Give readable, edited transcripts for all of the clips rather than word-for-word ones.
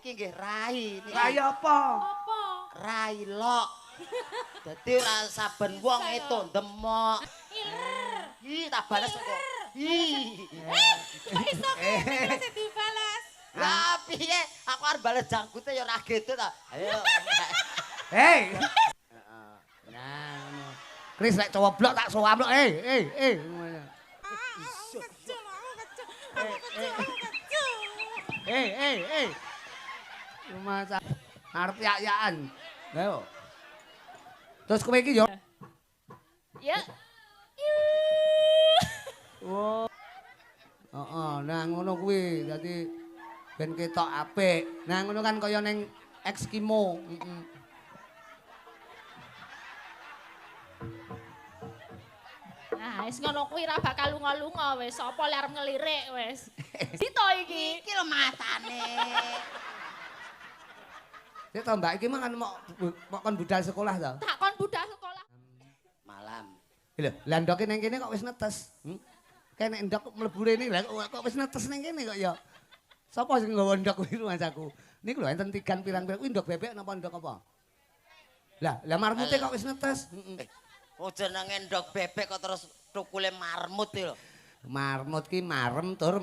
niki nggih rai. Rai apa? Apa? Rai lok. Dadi ora saben wong itu ndemok. Iler. Ih, tak bales kok. Ih. Kok iso kene sing dibalas? Lah piye? Aku arep bales jangkute ya ora gitu ta. Ayo. Hei. Nah, ngono. Kris lek cowok blok tak sowablok. Ngono. Kecil, aku kecil. Aku kecil, aku kecil. Rumah arep yak-yakan. Ayo. Terus kowe iki yo. Ya. Oh. Heeh, nah ngono kuwi. Dadi ben ketok apik. Nah ngono kan kaya ning Eskimo. Nah, wis ngono kuwi ra bakal lunga-lunga wis. Sapa lek arep ngelirik wis. Sito iki. Iki lho matane. Sik to Mbak iki mangan mok kon budal sekolah to. Tak kon budal sekolah. Malam. Lho, lah ndoke ning kene kok wis netes. Kene ndok mlebu rene lha kok wis netes ning kene kok ya. Sapa sing nggawa ndok kuwi rumasaku? Niku lho enten tigan pirang-pirang kuwi ndok bebek napa ndok apa? Lah marmute kok wis netes. Oh jenenge ndok bebek kok terus tukule marmut iki lho. Marmut ki marem tur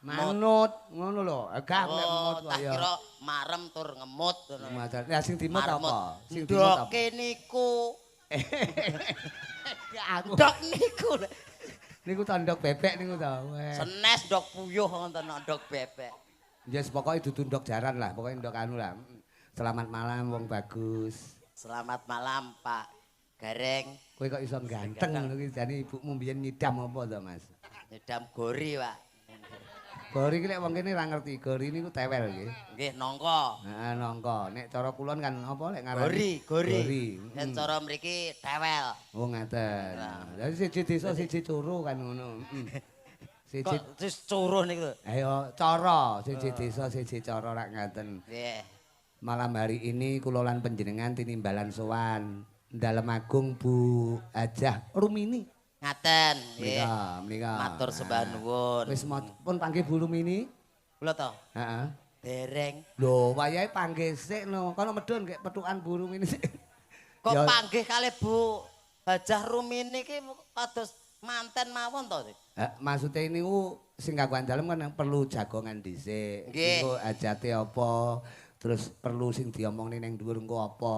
manut ngono lho. Agak nek mut kok tak ya. kira marem tur ngemut ngono. Lah sing dimut apa? Sing dimut apa? Ndoke niku. Aku Ndok niku. niku to ndok bebek niku to. Senes ndok puyuh wonten ndok bebek. Yes, pokoknya dudu ndok jaran lah, pokoknya ndok anu lah. Selamat malam wong bagus. Selamat malam Pak Gareng. Kowe kok iso ganteng ngono ki jane ibumu mbiyen nyidam apa to, Mas? Nyedam gori, Pak. Gori ki lek wong kene ra ngerti, gori niku tewel nggih. Nggih, nongko. Heeh, nangka. Nek cara kulon kan apa lek ngarani? Gori. Gori. Nek cara mriki tewel. Oh, ngaten. Lah siji desa siji curu kan ngono. Siji Kok terus curuh niku. ayo cara siji desa siji cara rak ngaten. Nggih. Malam hari ini kula lan panjenengan tinimbalan sowan Dalem Agung Bu Hajah Rumini. Ngaten, nggih. Menika. Matur sembah nuwun. Wis pun panggih Bu Rumini? Kula to. Heeh. Dereng. Lho, wayahe panggih sik no. Kono medhun gek petukan Bu Rumini sik. Kok Ya. panggih kalih Bu Hajah Rumini iki kados manten mawon to? Maksudnya ini sing kanggo dalem kan perlu jagongan dhisik. Nggih. Engko hajate apa? Terus perlu sing diomongne ning dhuwur engko apa?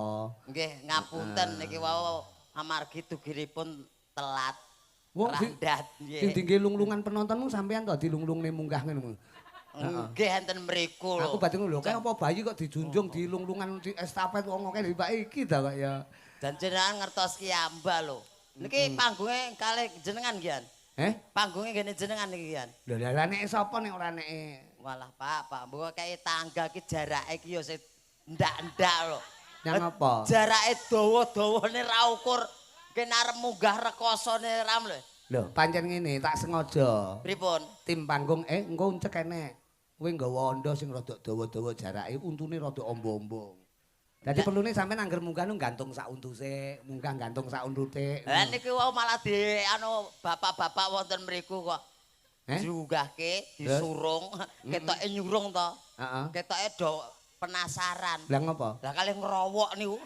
Nggih, ngapunten niki wau amargi dugiripun telat. Wong Randat sing nggih. tinggi lung-lungan penontonmu sampean to dilung-lungne munggah ngene. Nggih enten mriku lho. Aku batin lho, kayak apa bayi kok dijunjung di lung-lungan di estafet wong akeh mbak iki ta kok ya. Dan jenengan ngertos ki amba lho. Niki panggunge kalih jenengan kian. Panggunge ngene jenengan niki kian. Lho lah nek sapa nek ora nek Walah Pak, mbok kayak tangga ki jarake ki ya sing ndak-ndak lho. Yang apa? Jarake dawa-dawane ra ukur kene arep munggah rekosone ram lho. Lho, pancen ngene, tak sengaja. Pripun? Tim panggung engko cek enek. Kowe nggawa anda sing rada dawa-dawa jarake, untune rada ombo-ombo. Dadi perlune sampean angger munggah nu gantung sak untuse, munggah gantung sak untute. Lah niki wau malah di anu bapak-bapak wonten mriku kok. Diunggahke, disurung, ketoke nyurung to. Heeh. Ketoke do penasaran. Lah ngopo? Lah kalih ngrowok niku.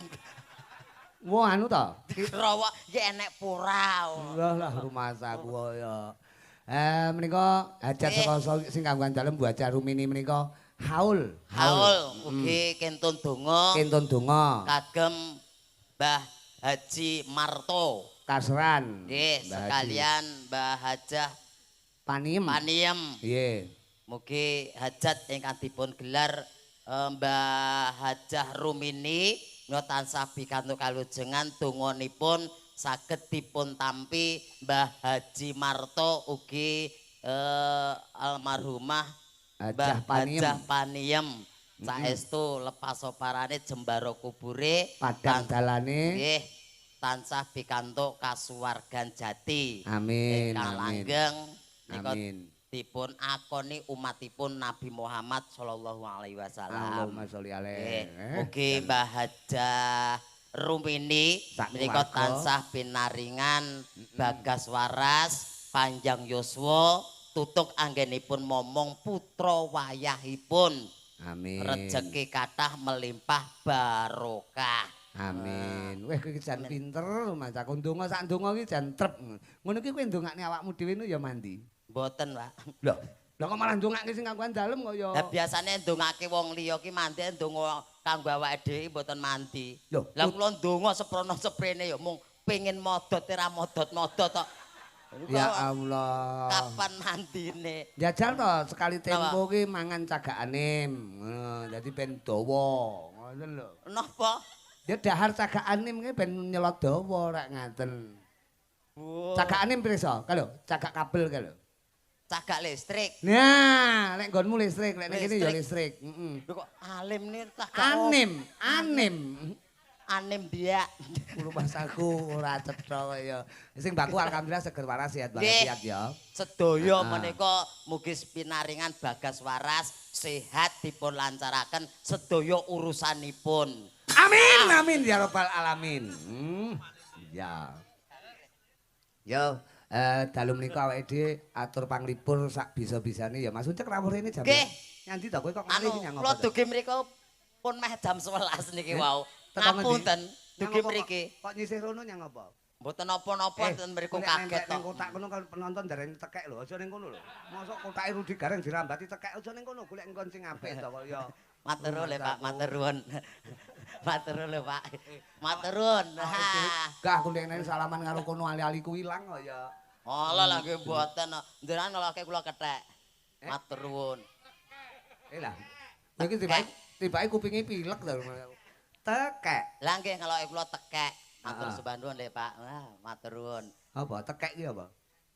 Wah anu to. Ngrowok iki enek pura. Lah rumah saku ya. Menika hajat saka sing kanggo dalem Bu Hajah Rumini menika haul. Haul ugi kentun donga. Kentun donga. Kagem Mbah Haji Marto. Kasran. Nggih, Mbah Haji. sekalian Mbah Hajah Paniem. Paniem. Nggih. Mugi hajat ingkang dipun gelar Mbah Hajah Rumini menika tansah pikantuk kalujengan donganipun saged dipun tampi Mbah Haji Marto ugi almarhumah Hajah Mbah Paniem. Hajah Paniem. Saestu lepas oparane jembaro kubure Padang dalane. nggih tansah pikantuk kasuwargan jati. Amin. Ingkang Amin. langgeng nika Amin. dipun akoni umatipun Nabi Muhammad sallallahu alaihi wasallam. Allahumma sholli alaihi. Mugi Mbah Hajah Rumini menika tansah pinaringan bagas waras, panjang yuswa, tutuk anggenipun momong putra wayahipun. Amin. Rezeki kathah melimpah barokah. Amin. Weh kowe iki jan pinter, Mas. Aku ndonga sak ndonga iki jan trep. Ngono iki kowe ndongakne awakmu dhewe ya mandi. Mboten, Pak. Lho, lha kok malah ndongake sing kanggoan dalem kok ya. Lah biasane ndongake wong liya ki mandi ndonga kanggo awake dhewe mboten mandi. Lho, Lah kula ndonga seprono seprene ya mung pengin modot ora modot-modot tok. Ya Allah. Kapan mandine? Jajal to sekali tempo ki mangan cagakan dadi ben dawa. Ngoten lho. Napa? Ya dahar cagakan ki ben nyelot dawa rek ngaten. Oh. Cagakan pirsa? Kalau cagak kabel kalau. Cagak listrik. Nah, lek nggonmu listrik, lek ning kene ya listrik. Heeh. Lho kok alim nih cagak Anim. anim dia. Rumah saku ora cetha ya. Sing baku alhamdulillah seger waras sehat walafiat ya. Sedaya menika mugi pinaringan Bagas Waras sehat dipun lancaraken sedaya urusanipun. Amin ya rabbal alamin. Ya. Yo, dalu menika awake dhewe atur panglipur sak bisa-bisane ya Mas Ucek rawuh rene jam. Nggih. Nyandi to kowe kok ngalih nyang Kula apa? dugi mriku pun meh jam 11 niki wau. Teko ngendi? Ngapunten, dugi mriki. Kok nyisih rono nyang apa? Mboten napa-napa ten mriku kaget Ning tok. kotak kono kan penonton dareng tekek lho, aja ning kono lho. Mosok kotake Rudi Gareng dirambati tekek aja ning kono, golek engkon sing apik to kok ya. Matur nuwun Pak, matur nuwun. Matur nuwun Pak. Matur nuwun. Gah aku nek salaman karo kono ali-aliku ilang kok ya. Ala lah nggih mboten. Njenengan ngelake kula kethek. Matur nuwun. Lah. Iki tibake kupinge pilek lho. Tekek. Lah nggih ngeloke kula tekek. Matur sembah nuwun nggih Pak. Wah, matur nuwun. Apa tekek ki apa?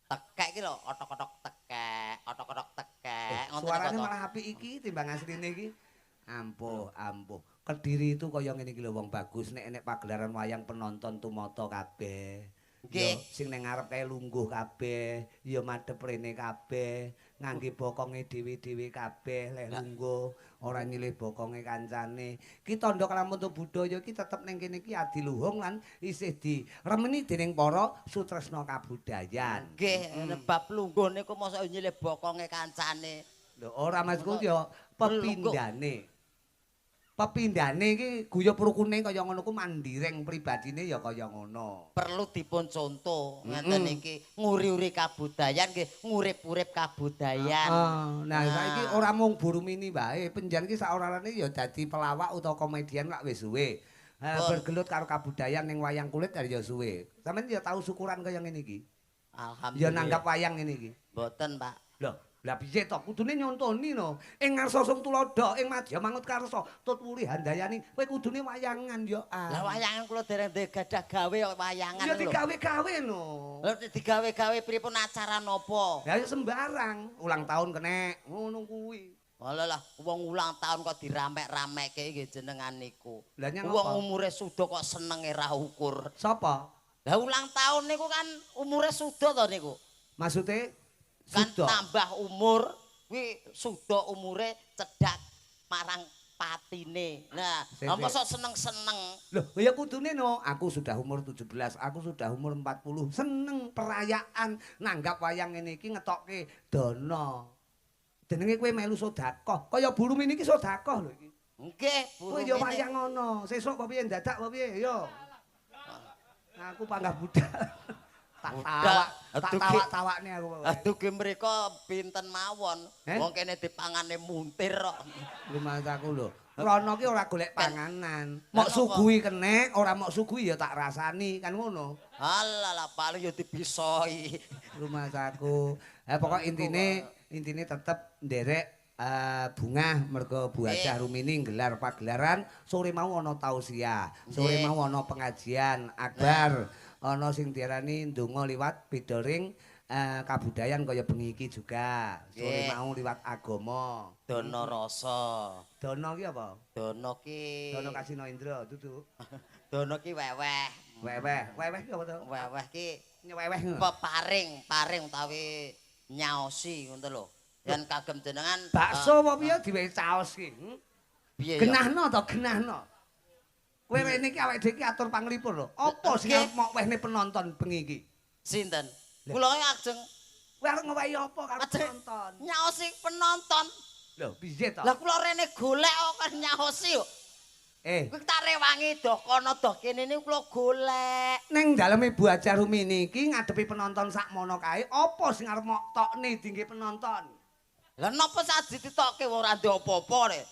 Tekek iki lho, otok-otok tekek, otok-otok tekek. Ngoten Suarane to. malah apik iki timbang asline iki. Ampuh. Kediri itu kaya ngene iki lho wong bagus nek enek pagelaran wayang penonton tumata kabeh. Nggih. Sing ning ngarep kae lungguh kabeh, ya madhep rene kabeh, ngangge bokonge dhewe-dhewe kabeh lek lungguh, ora nyilih bokonge kancane. Ki tandha kalamun budaya iki tetep ning kene iki adiluhung lan isih diremeni dening para sutresna kabudayan. Nggih, bab lungguh niku mosok nyilih bokonge kancane. Lho ora Masku ya pepindhane. Pepindhane iki guyub rukune kaya ngono ku mandireng pribadine ya kaya ngono. Perlu dipun contoh ngeten iki nguri-uri kabudayan nggih, ngurip-urip kabudayan. Nah, saiki ora mung Burumini wae, penjan iki saorane ya dadi pelawak utawa komedian lak wis suwe. Bergelut karo kabudayan ning wayang kulit ya suwe. Sampeyan ya tau syukuran kaya ngene iki. Alhamdulillah. Ya nanggap wayang ngene iki. Mboten, Pak. Lah piye to kudune nyontoni no. Ing ngarsa sung tulodo, ing madya mangut karsa, tut wuli handayani. Kowe kudune wayangan ya. Lah wayangan kula dereng gadah gawe kok wayangan Ya lho. digawe-gawe no. Lha digawe-gawe pripun acara napa? Ya sembarang, ulang tahun kenek, ngono kuwi. Alah wong ulang tahun kok diramek-ramekke nggih jenengan niku. Lah nyang Wong apa? umure suda kok senenge ra ukur. Sapa? Lah ulang tahun niku kan umure suda to niku. Maksude Kan suda. tambah umur kuwi suda umure cedhak marang patine. Nah, mosok seneng-seneng. Loh, ya kudune no. Aku sudah umur 17, aku sudah umur 40. Seneng perayaan nanggap wayang ngene iki ngetokke dana. Jenenge kowe melu sedekah. Kaya Burumini iki sedekah lho iki. Nggih, Kowe ya wayang ngono. Sesuk apa piye dadak apa piye yo. Aku panggah budal. Tak tawak-tawakne aku. Aduh mereka pinten mawon. Wong kene dipangane muntir kok. Lumas aku lho. Rono ki ora golek panganan. Mok suguhi kenek, ora mok suguhi ya tak rasani kan ngono. Alah paling ya dipisoi. Lumas aku. Pokok intine tetep nderek bungah mergo Bu Hajah Rumini nggelar pagelaran sore mau ana tausiah, sore mau ana pengajian akbar, ana sing diarani ndonga liwat bidoring kabudayan kaya bengi iki juga. Sore mau liwat agama. Dana rasa. Dana ki apa? Dana ki Dana Kasino Indra dudu. Dana ki weweh. Weweh ki apa to? Weweh ki Nyeweweh. paring utawi nyaosi ngono lho. Yen kagem jenengan Bakso apa piye diwehi caos ki? piye ya? Genahno to, genahno. Kowe rene iki awake dhewe iki atur panglipur lho. Apa sing mok wehne penonton bengi iki? Sinten? Kula ki ajeng Kowe arep ngewehi apa karo ajeng penonton? nyaosi penonton. Lho, piye to? Lah kula rene golek kok kan nyaosi kok. Kuwi tak rewangi do kono do kene niku kula golek. Ning daleme Bu Haja Rumini iki ngadepi penonton sakmono kae, apa sing arep mok tokne dingge penonton? Lah napa sak dititokke ora ndek apa-apa rek.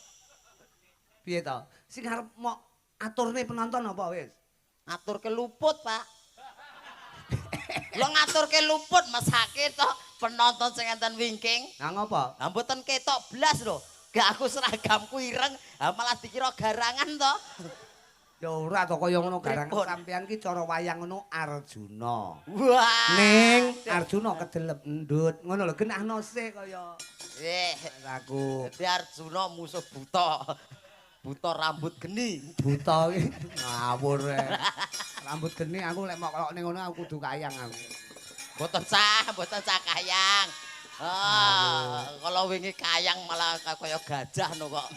Piye to? Sing arep mok aturne penonton apa wis? Ngaturke luput, Pak. Lo ngaturke luput mesake to penonton sing enten wingking. Lah ngopo? Lah mboten ketok blas lho. Gak aku seragamku ireng, malah dikira garangan to. Ya ora to kaya ngono garang Pripun? sampean ki cara wayang ngono Arjuna. Wah. Ning Arjuna kedelep endut. Ngono lho genahno sik kaya aku. Dadi Arjuna musuh buta. Buta rambut geni. Buta iki ngawur. Rambut geni aku lek mok ning ngono aku kudu kayang aku. Mboten sah kayang. Kalau wingi kayang malah kaya gajah no kok.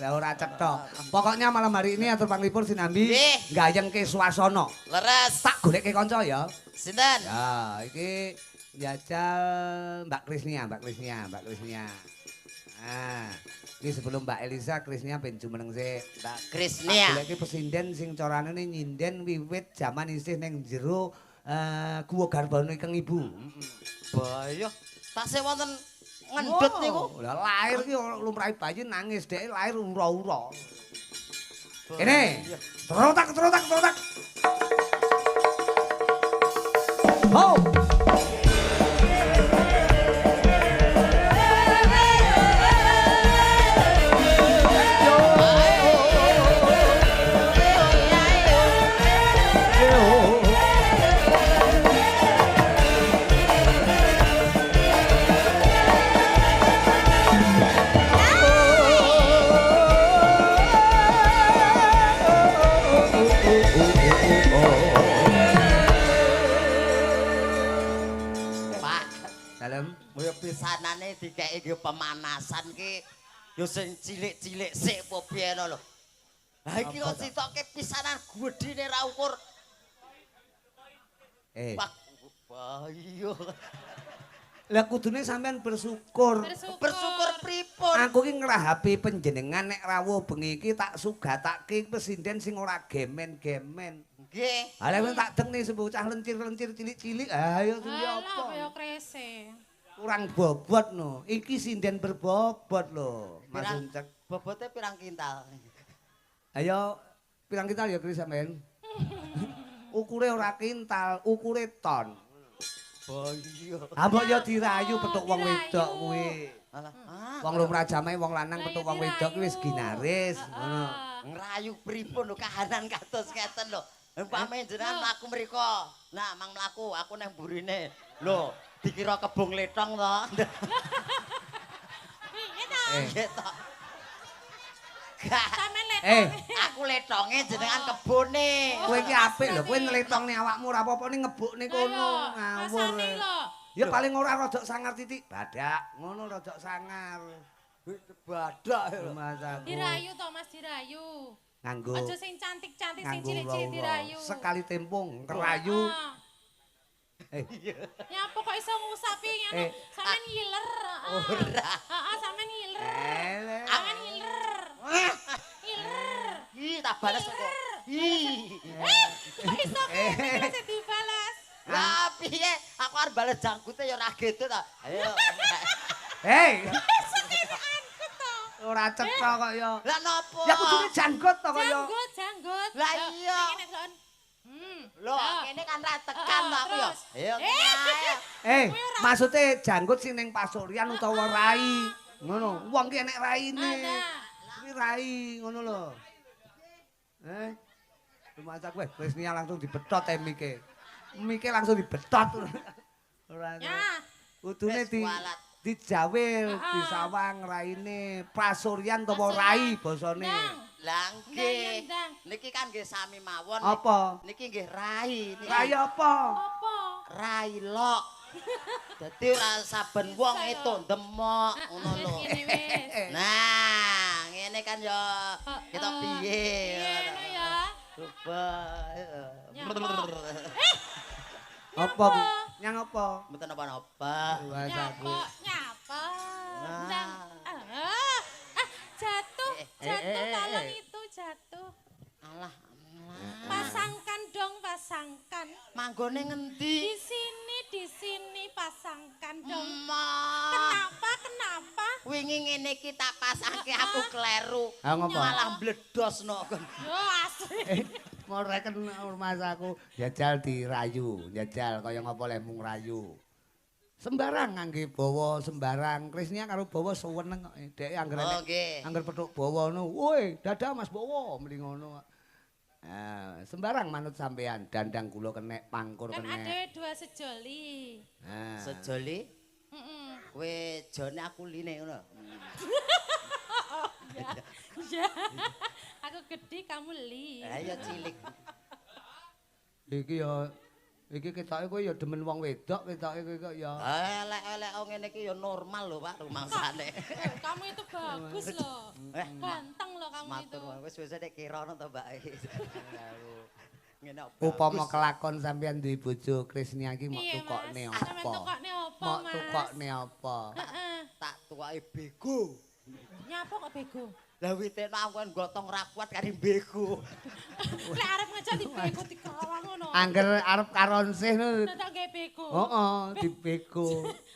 Lah ora cetha. Pokoknya malam hari ini atur panglipur sinambi Nggih. gayengke swasana. Leres. Tak goleke kanca ya. Sinten? Ya, iki jajal Mbak Krisnia. Nah, ini sebelum Mbak Elisa, Krisnia ben jumeneng sik. Mbak Krisnia. Goleki pesinden sing carane nyinden wiwit jaman isih ning jero Guwa Garbana Kang Ibu. Bayo. Tasih wonten ngendut niku. Lah lahir ki lumrahe bayi nangis dhek lahir ura-ura. Kene. Terotak. Ho! Pak, Dalem. kaya pisanane dikeki nggih pemanasan ki yo sing cilik-cilik sik apa piye lho. Lah iki kok sitoke pisanan gedine ra ukur. Pak, bayo. Lah kudune sampean bersyukur. Bersyukur pripun? Aku ki ngrahapi panjenengan nek rawuh bengi iki tak sugatake presiden sing ora gemen-gemen. Nggih. Lah wong tak dengne sebocah lencir-lencir cilik-cilik. Ayo suwi apa? Kaya krese. Kurang bobot no. Iki sinden berbobot lho. Mas Pirang- Uncek. Bobote pirang kintal? Ayo pirang kintal ya Kris sampean? Ukure ora kintal, ukure ton. Bayo. Ha mbok ya dirayu petuk wong wedok kuwi. Alah, Wong lumrah jamahe wong lanang petuk wong wedok kuwi wis ginaris, ngono. ngrayu pripun lho kahanan kados ngeten lho. Umpame jenengan mlaku mriko. Nah, mang mlaku aku nang burine. Lho, dikira kebong letong to. Nggih to. Gak. Sampeyan Eh, Aku letonge jenengan kebone. kowe iki apik lho, kowe nletongne awakmu ora apa-apa ning ngebukne kono. Ngawur. Rasane lho. Ya paling ora rodok sangar titik. Badak, ngono rodok sangar. Badak. Masaku. Dirayu to Mas dirayu. Nganggo Aja sing cantik-cantik sing nganggo cilik-cilik ura-ura. dirayu. Sekali tempung kerayu. Eh, Nyapa kok iso ngusapi ngono? Eh, Sampeyan ngiler. Ora. Heeh, sampeyan ngiler. eh, Sampeyan ngiler. Ngiler. Ih, tak balas kok. Ih. Kok iso kene sing dibalas? Lah piye? Aku arep bales jangkute ya ora gitu ta. Ayo. Hei, Angkut to. ora cetha kok ya. Lah nopo? Ya kudune janggot to kok ya. Janggut. Lah Ayo, iya. kene, Son. Lho, kene kan ra tekan to aku ya. terus. Ayo kene ayo. Maksudnya janggut sing ning pasuryan utawa rai. Ngono, wong ki enek raine. Ada. Kuwi rai ngono lho. Lumasak kowe, Krisnia langsung dibetot mike. Mike langsung dibetot. Ora. Ya. Kudune Wis kualat. dijawil, disawang raine, pasuryan utawa rai basane. Ndang. Lah nggih. Ndang. Niki kan nggih sami mawon. Apa? Niki nggih rai. Niki Rai apa? Apa? rai lok. Dadi ora saben wong itu ndemok ngono lho. Wis ngene wis. Nah, ngene kan ya kita piye. Ngono ya. Coba. Apa? Nyang apa? Mboten apa-apa. Wasaku. Nyapa. Ndang Jatuh tolong itu jatuh. Alah. Pasangkan dong, pasangkan. Manggone ngendi? Di sini pasangkan dong. Emak. Kenapa? Wingi ngene iki tak pasangke aku kleru. Ha ngopo? Malah mbledosno kon. Yo asli. Mau reken mas aku jajal dirayu, jajal kaya ngapa le mung rayu. Sembarang ngangge bawa sembarang. Krisnya karo bawa seweneng kok. Dhek angger petuk bawa ngono. Woi, dadah Mas bawa mending ngono. Nah, sembarang manut sampean, dandang kula kenek, pangkur Kan kenek. ada dua sejoli. Nah. Sejoli? Heeh. Kowe jone aku line ngono. Ya. Aku gede kamu li. Ha ya cilik. Iki ketoke kowe ya demen wong wedok, ketoke kowe kok ya. Elek-elek ngene iki ya normal lho Pak rumangsane. Kamu itu bagus loh. Ganteng loh kamu itu. Matur wis wis nek kirana to Mbak. Ngene Upama kelakon sampean duwe bojo Krisnia iki mok Iya, tukokne Mas. Sampeyan apa? tukokne apa, Mok Mas? tukokne apa? Heeh. tak tuwake bego. Nyapa kok bego? Lah witene aku kan gotong ra kuat kari bego. Lek arep ngejak di bego dikawang ngono. Angger arep karonsih ngono. Tak gawe bego. Heeh, dibego.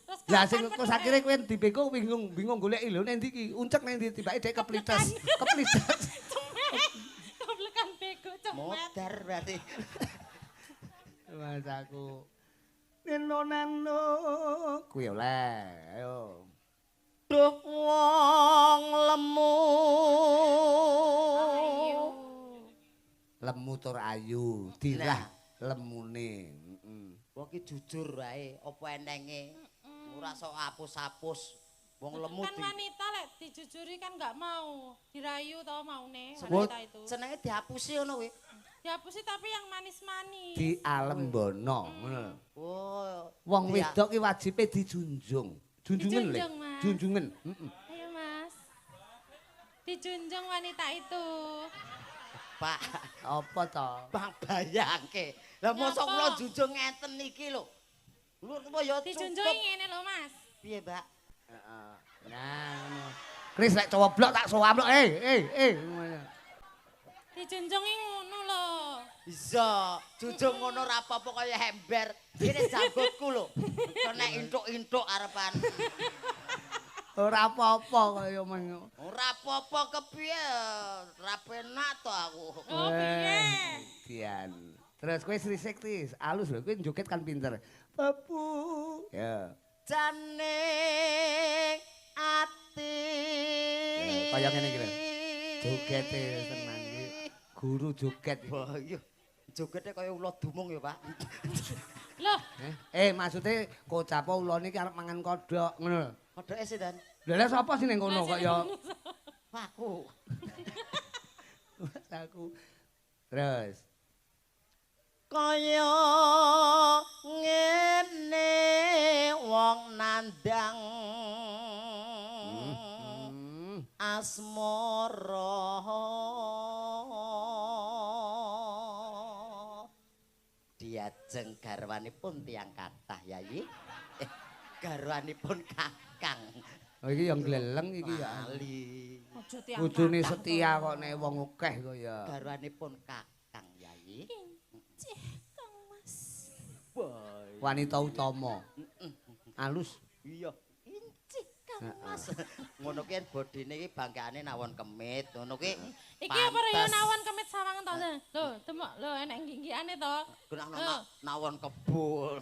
Terus Lah sing kok sakire kowe dibego bingung goleki lho nek ndi iki uncek nek ndi tibake dhek keplites. Keplites. Koblekan bego cemet. Modar berarti. Mas aku. Neno kuwi oleh. Ayo. Duh wong lemu. Ayo. Lemu tur ayu, dirah lemune. Heeh. Wong ki jujur wae, apa enenge. Ora sok apus-apus. Wong lemu Kan wanita lek dijujuri kan nggak mau dirayu tau maune Sebut. wanita itu. senenge dihapusi ngono kuwi. Dihapusi tapi yang manis-manis. Dialembono, ngono lho. Oh. Wong dia- wedok ki wajibe dijunjung. Junjungen lho. Dijunjung, Mas. Junjungen. Heeh. Ayo Mas. Dijunjung wanita itu. Pak, Apa to? Bang bayangke. Lah mosok Nyapa? kula junjung ngeten iki lho. Lho apa ya Dijunjung cukup. ngene lho Mas. Piye, Mbak? Heeh. Nah, ngono. Kris lek cowoblok tak sowablok. Ngono. Dijunjungi ngono lho. Bisa, junjung ngono ra apa-apa kaya ember. Ini janggutku lho. Kena intuk-intuk arepan. Ora apa-apa kaya men. Ora apa-apa kepiye, ra penak to aku. Oh piye? Dian. Terus kowe srisik Tris, alus lho kowe joget kan pinter. Papu. Ya. Jane ati. Ya, kaya ngene iki lho. Jogete tenan iki. Guru joget. Wah, iya. Jogete kaya ula dumung ya, Pak. Loh, Maksudnya kocap ulone iki arep mangan kodhok ngono lho. Kodhoke sih, Dan. Lha sapa sih ning kono kok ya Aku. aku. Terus Kaya ngene wong nandang asmara. Diajeng garwanipun tiyang kathah Yayi. Garwanipun Kakang. oh iki yang gleleng iki ya. Ali. ojo tiang. Kudune setia kok nek wong akeh kok ya. Garwanipun Kakang Yayi. Cih, Kang Mas. Boy. Wanita utama. Alus. Iya. Incik Kang Mas. Ngono ki bodine iki bangkeane nawon kemit. Ngono ki. Iki apa ya nawon kemit sawangan to? Lho, demok lho enek ngginggiane to. Nawon kebul.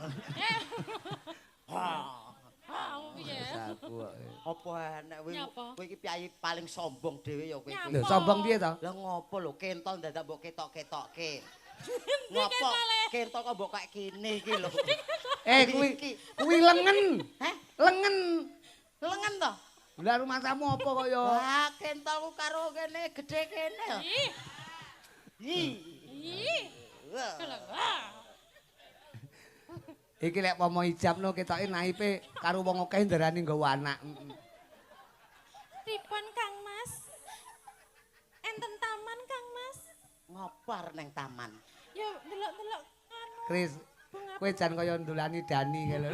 Piye? Aku kok. Apa enek Nyapa? kowe iki piye paling sombong dhewe ya kowe. Nyapa? Lho sombong piye to? Lah ngopo lho kentol dadak mbok ketok-ketokke. Ngopo kentol kok mbok kaya kene iki lho. Kuwi lengen. Heh? Lengen. Lengen to? Lah rumah tamu apa kok ya? Wah, kentolku karo kene gedhe kene. Ih, Ih. ih. Wah. Iki lek pomo ijabno ketoke naipe karo wong akeh ndarani nggawa anak. Pripun Kang Mas? Enten taman Kang Mas? Ngopar neng taman. Ya delok-delok anu. Kris, kowe jan kaya ndolani Dani kae lho.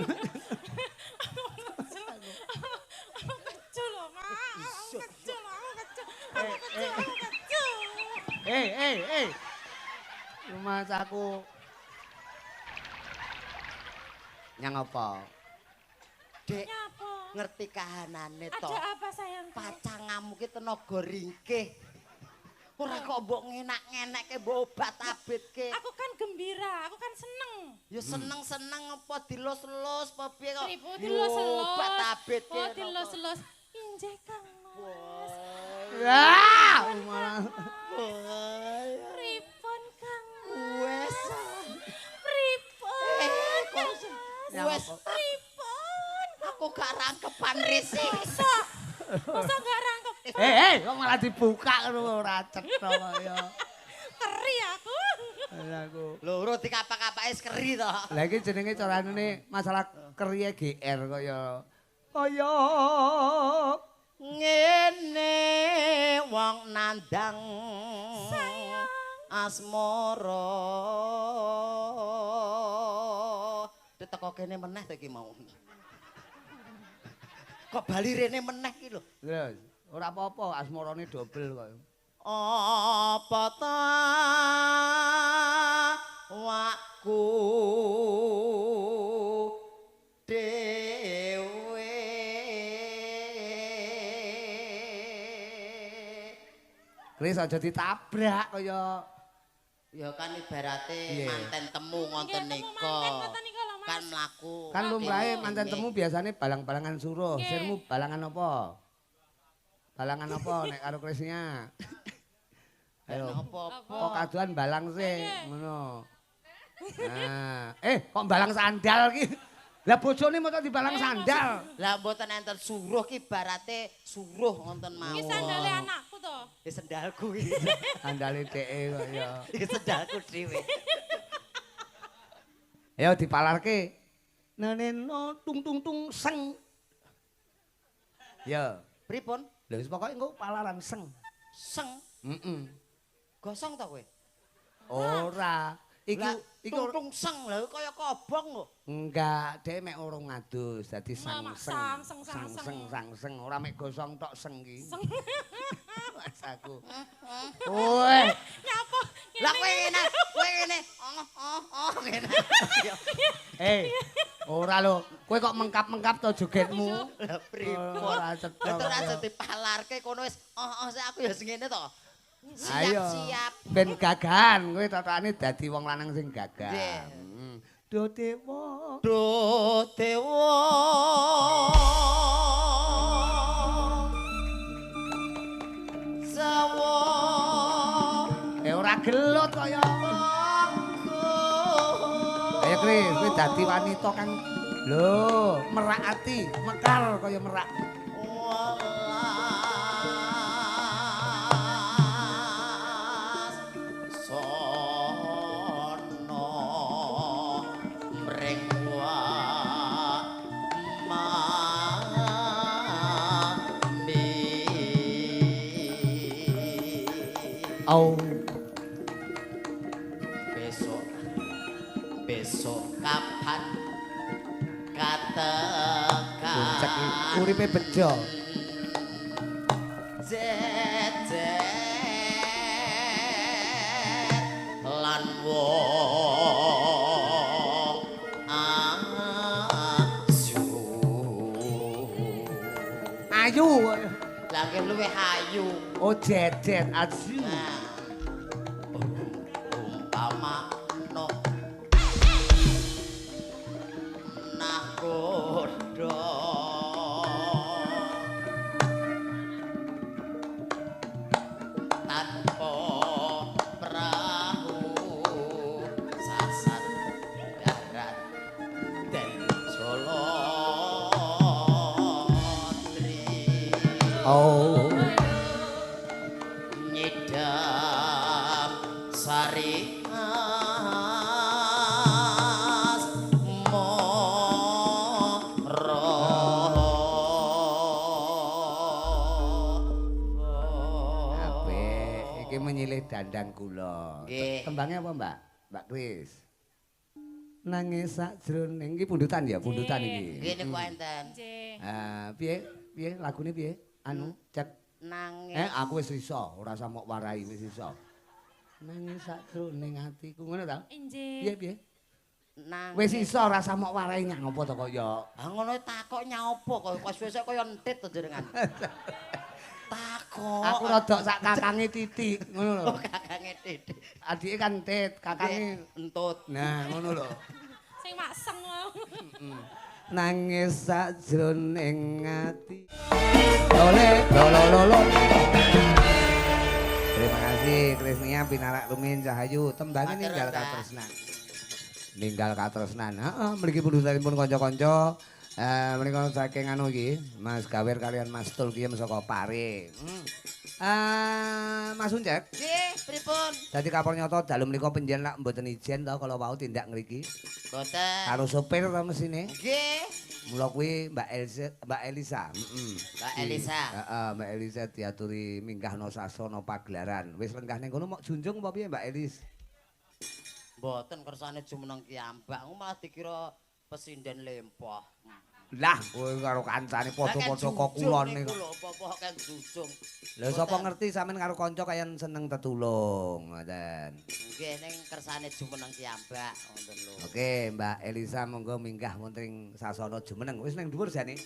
Kecil lho, Mak. Kecil, aku kecil. Rumah saku. Yang apa? Dek, Nyapa? ngerti kahanane to. Ada apa sayang? Pacangamu ki tenaga ringkih. Ora kok mbok ngenak-ngenekke mbok obat abitke. Aku kan gembira, aku kan seneng. Ya seneng-seneng apa dilus-lus apa piye kok. Ibu dilus-lus. Obat abitke. Oh, dilus-lus. Injek Kang Mas. Wah, malah. Pripun Kang Wes. Pripun? Wes. Pripun? Aku gak rangkepan risi. Masa gak rangkep? Kok malah dibuka ngono ora cetha kaya. Keri aku. Aku. Loro dikapak-kapake keri to. Lah iki jenenge carane masalah keriye GR kaya Ngene wong nandang asmara. Diteko kene meneh to iki mau. Kok bali rene meneh iki lho. Terus ora apa-apa asmarane dobel kok. Apa ta wakku dhewe Kris aja ditabrak kaya ya kan ibarate Iya. manten temu ngonten Nggih, temu nika. manten ngoten nika lho, Mas. Kan mlaku. kan lumrahe Kene. manten temu biasane balang-balangan suruh. Nggih. Sirmu balangan apa? Balangan apa nek karo Krisnya? Ayo. Apa-apa. Kok kaduan balang sih ngono. Nah, kok balang sandal ki? Lah bojone mosok dibalang sandal. Lah mboten enten suruh ki ibarate suruh wonten mawon. Iki sandale anakku to. Iki sendalku iki. Sandale dheke kok ya. Iki sendalku dhewe. Ayo dipalarke. Neneno tung tung tung seng. Ya, Pripun? lha wis pokoke engko palaran seng. Seng. Heeh. Gosong to kowe? Ora. Lah, Iki tungtung seng lha kaya kobong kok. enggak, dhek mek urung ngadus, dadi sang Mak, seng. sang, Sang, ora mek gosong tok seng ki. Seng. Mas aku. Woi, Nyapa? Lah kowe ngene. Oh ngene. ora lho, kowe kok mengkap-mengkap to jogetmu. Lah pripun? Ora cetha. Betul aja dipalarke kono wis sik aku ya sing ngene to. Ayo. Siap-siap. Ben gagahan, kowe totane dadi wong lanang sing gagah. Nggih. Do dewa. Do dewa. Sawo. Ora gelut kaya. Ayo Kris, kowe dadi wanita kang lho, merak ati, mekar kaya merak. Welas sono mrengwa mami. Au. Besok kapan katekan Puncak uripe bejo. jejet lan wong ayu Ayu. lagi luwih ayu Oh jejet ayu. nah umpama no nakoda tanpa perahu sasat darat dan jolotri Oh. nyidam sari as Apik, iki menyilih dandang kula. Nggih. Tembangnya apa, Mbak? Mbak Kris. Nangis sakjroning iki pundutan ya, pundutan iki. Nggih niku enten. Nggih. Ah, piye? Piye lagune piye? Anu, cek Nangis. Aku wis iso, ora usah mok warai wis iso. Nangis sakjroning atiku ngono ta? Injih. Piye? Nangis. Wis iso ora usah mok warai nyapa to kok ya. Ah ngono takok nyapa kok wis kaya entit to jenengan. Takok. Aku rada sak kakange titik ngono lho. Oh, kakange Titik. Adike kan tit, kakange entut. nah ngono lho. Sing makseng wae. Nangis sakjroning ati. Lole lolo. Terima kasih Krisnia Pinarak Rumin Cahayu tembange ninggal katresnan. Ninggal katresnan. Heeh, mriki pun kanca-kanca. Menika saking anu iki, Mas Gawer kalian Mas Tul ki saka Pare. Mas Uncek. Nggih, pripun? Dadi kapal nyoto dalu menika penjen lak mboten ijen to kala wau tindak ngriki. Boten. Karo sopir to mesine. Nggih. Mula kuwi Mbak Elisa, Mbak Elisa. Heeh, Mbak Elisa diaturi minggahno sasana pagelaran. Wis lenggah ning kono mok junjung apa piye Mbak Elis? Mboten kersane jumeneng kiambak, malah dikira pesinden lempoh. Lah, kowe karo kancane padha-padha kok kulon niku. Lho, apa kan jujung. Lha sapa ngerti sampean karo kanca kayan seneng tetulung, ngoten. Nggih ning kersane jumeneng kiambak, ngoten lho. Oke, Mbak Elisa monggo minggah wonten sasana jumeneng. Wis ning dhuwur jane.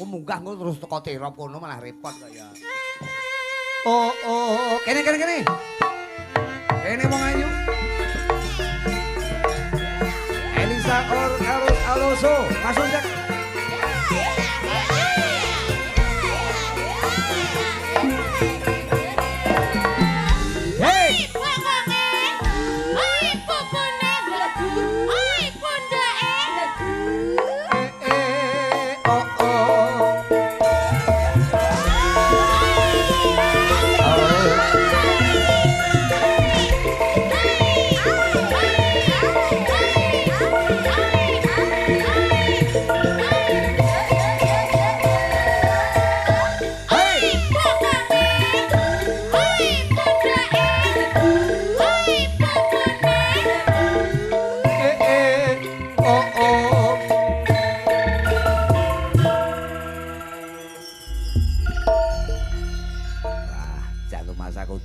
Munggah ngono terus teko terop kono malah repot kok ya. Oh, kene. Kene wong ayu. Elisa harus Alonso, masuk Jack. Hey!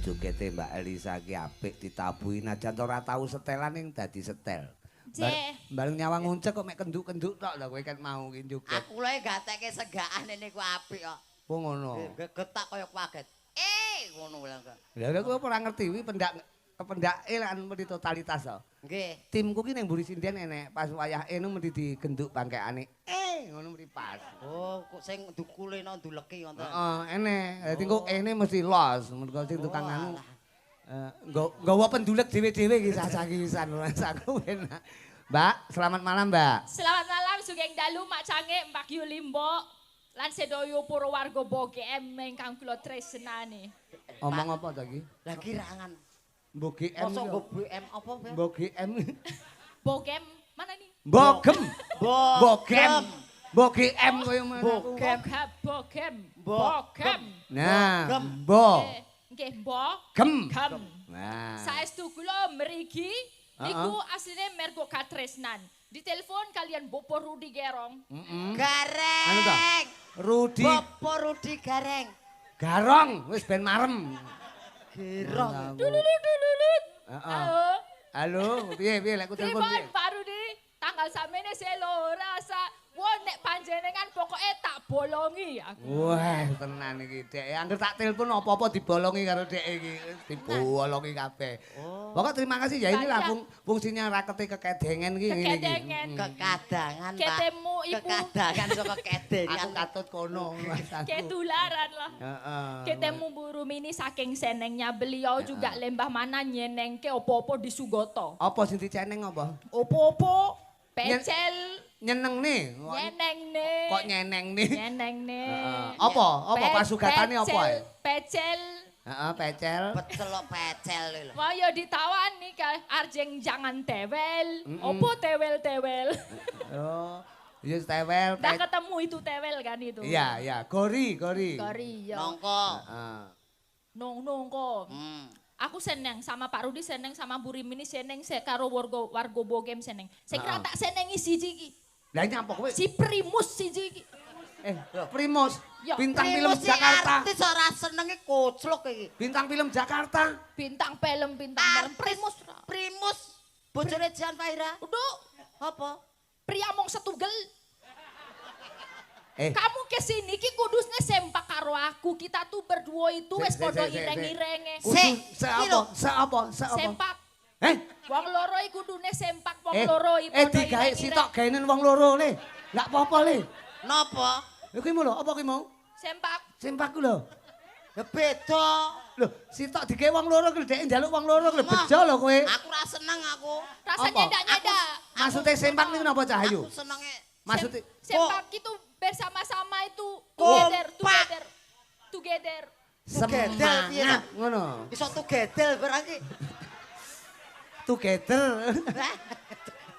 Jogete Mbak Elisa ki apik ditabuhi najan ora tau setelan ning dadi setel. Bareng nyawang nguncek kok mek kenduk-kenduk tok lho kowe kan mau ki joget. Aku lho gatekke segakane niku apik kok. Oh ngono. Getak kaya kaget. Ngono lho. Lah kowe ora ngerti kuwi kependake lan mesti totalitas to. Nggih. Timku ki ning mburi sinden enek pas wayah enu mesti digenduk bangkekane. Ngono mesti pas. Oh, kok sing dukulena nduleki ngoten. Heeh, enek. Dadi kok ene mesti los. Mergo sing tukang anu nggawa pendulek dhewe-dhewe iki sasakisan aku enak. Mbak, selamat malam, Mbak. Selamat malam sugeng dalu Mak Cange Mbak Yu Limbo lan sedaya para warga BGM ingkang kula tresnani. Omong apa to iki? Lah kirangan. Mbok GM. Mosok nggo BM apa, Mbak? Mbok GM. BGM mana nih? Bogem. Bogem. Mbok GM koyo ngono. Bogem. Nah, Mbok. Nggih, Mbok. Gem. Nah. Saestu kula mriki niku asline mergo katresnan. Ditelepon kalian Bopo Rudi Gerong. Gareng. Anu ta? Rudi. Bopo Rudi Gareng. Garong, wis ben marem. Gerong. Dululut. Halo, piye lek ku telepon piye? Pak Rudi, tanggal samene selo rasa wong nek panjenengan pokoke tak bolongi aku. Wah, tenan iki, Dek. Angger tak telepon apa-apa dibolongi karo Dek iki. Dibolongi kabeh. Pokok terima kasih ya ini lah fungsinya rakete kekedengen iki ngene iki. Kekedengen. Kekadangan, Pak. Ketemu ibu. Kekadangan saka kedengan. Aku katut kono. Ketularan lah. Heeh. Ketemu Bu Rumini saking senengnya beliau juga lembah mana nyenengke opo-opo di Sugoto. Apa sing diceneng apa? Opo-opo pecel Nyeneng nih. nyeneng nih. Kok nyeneng nih? Nyeneng nih. Apa pasugatane apa ae? Pecel. Heeh, pecel. Pecel kok pecel lho. Wah ya ditawani ka arjeng jangan tewel. Opo tewel-tewel. Oh, iya tewel. Udah ketemu itu tewel kan itu. Iya. Gori. Gori ya. Nongko. Heeh. Nongko. Aku seneng sama Pak Rudi seneng sama Bu Rimini seneng karo warga Bogem seneng. Saya kira tak senengi siji iki. Lah nyapa kowe? Si Primus siji iki. Primus. Ya, Bintang film Primus si Jakarta. artis ora senenge koclok iki. Bintang film Jakarta. bintang film Primus. Primus bojone Jihan Fahira. Udah, Apa? pria mong setugel. Eh, Kamu kesini ki kudusnya sempak karo aku. Kita tuh berdua itu wes podo ireng-irenge. Seapa? Sempak. Wong loro iku kudune sempak wong loro iki podo digawe ireng-ireng. sitok gaenen wong loro le. Enggak apa-apa le. Napa? Iku mau lho, apa ki mau? Sempak. Sempakku lho. Ya beda. Lho, sitok digawe wong loro ki dhek njaluk wong loro ki bejo lho kowe. Aku ra seneng aku. Rasanya Apa? nyeda. Maksudnya sempak niku napa Cahayu? Aku senenge Maksudnya Sempak itu bersama-sama itu Kompak. together. Together, semangat piye ta? ngono. iso tugedel barang iki. Together.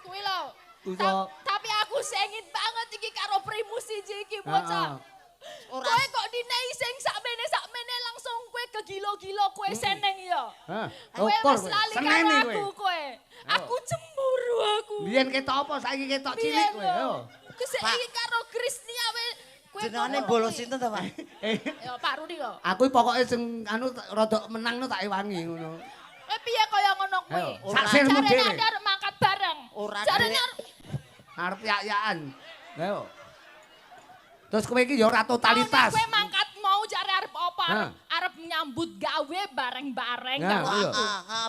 Kuwi lho. Uso. Tapi aku sengit banget iki karo Primus iki bocah. Ora Kowe kok dinei sing sakmene langsung kowe kegilo-gilo kowe seneng ya. Kowe Ukur wis kowe. lali Seneni karo kowe. aku kowe. Aku cemburu aku. Biyen ketok apa saiki ketok cilik kowe. Yo. Keseki karo Krisnia kowe. jenengane bolos sinten ta, Pak? Ya Pak Rudi kok. Aku pokoke sing anu rada menang tak ewangi ngono. Kowe piye kaya ngono kuwi? Ayo, saksilmu Jarene dhewe. Anda arep mangkat bareng. Ora Jarene dhewe. Arep yak-yakan. Ayo. Terus kowe iki ya ora totalitas. Kowe mangkat mau jare arep apa? Hah. Arep nyambut gawe bareng-bareng Ya, karo iya. aku.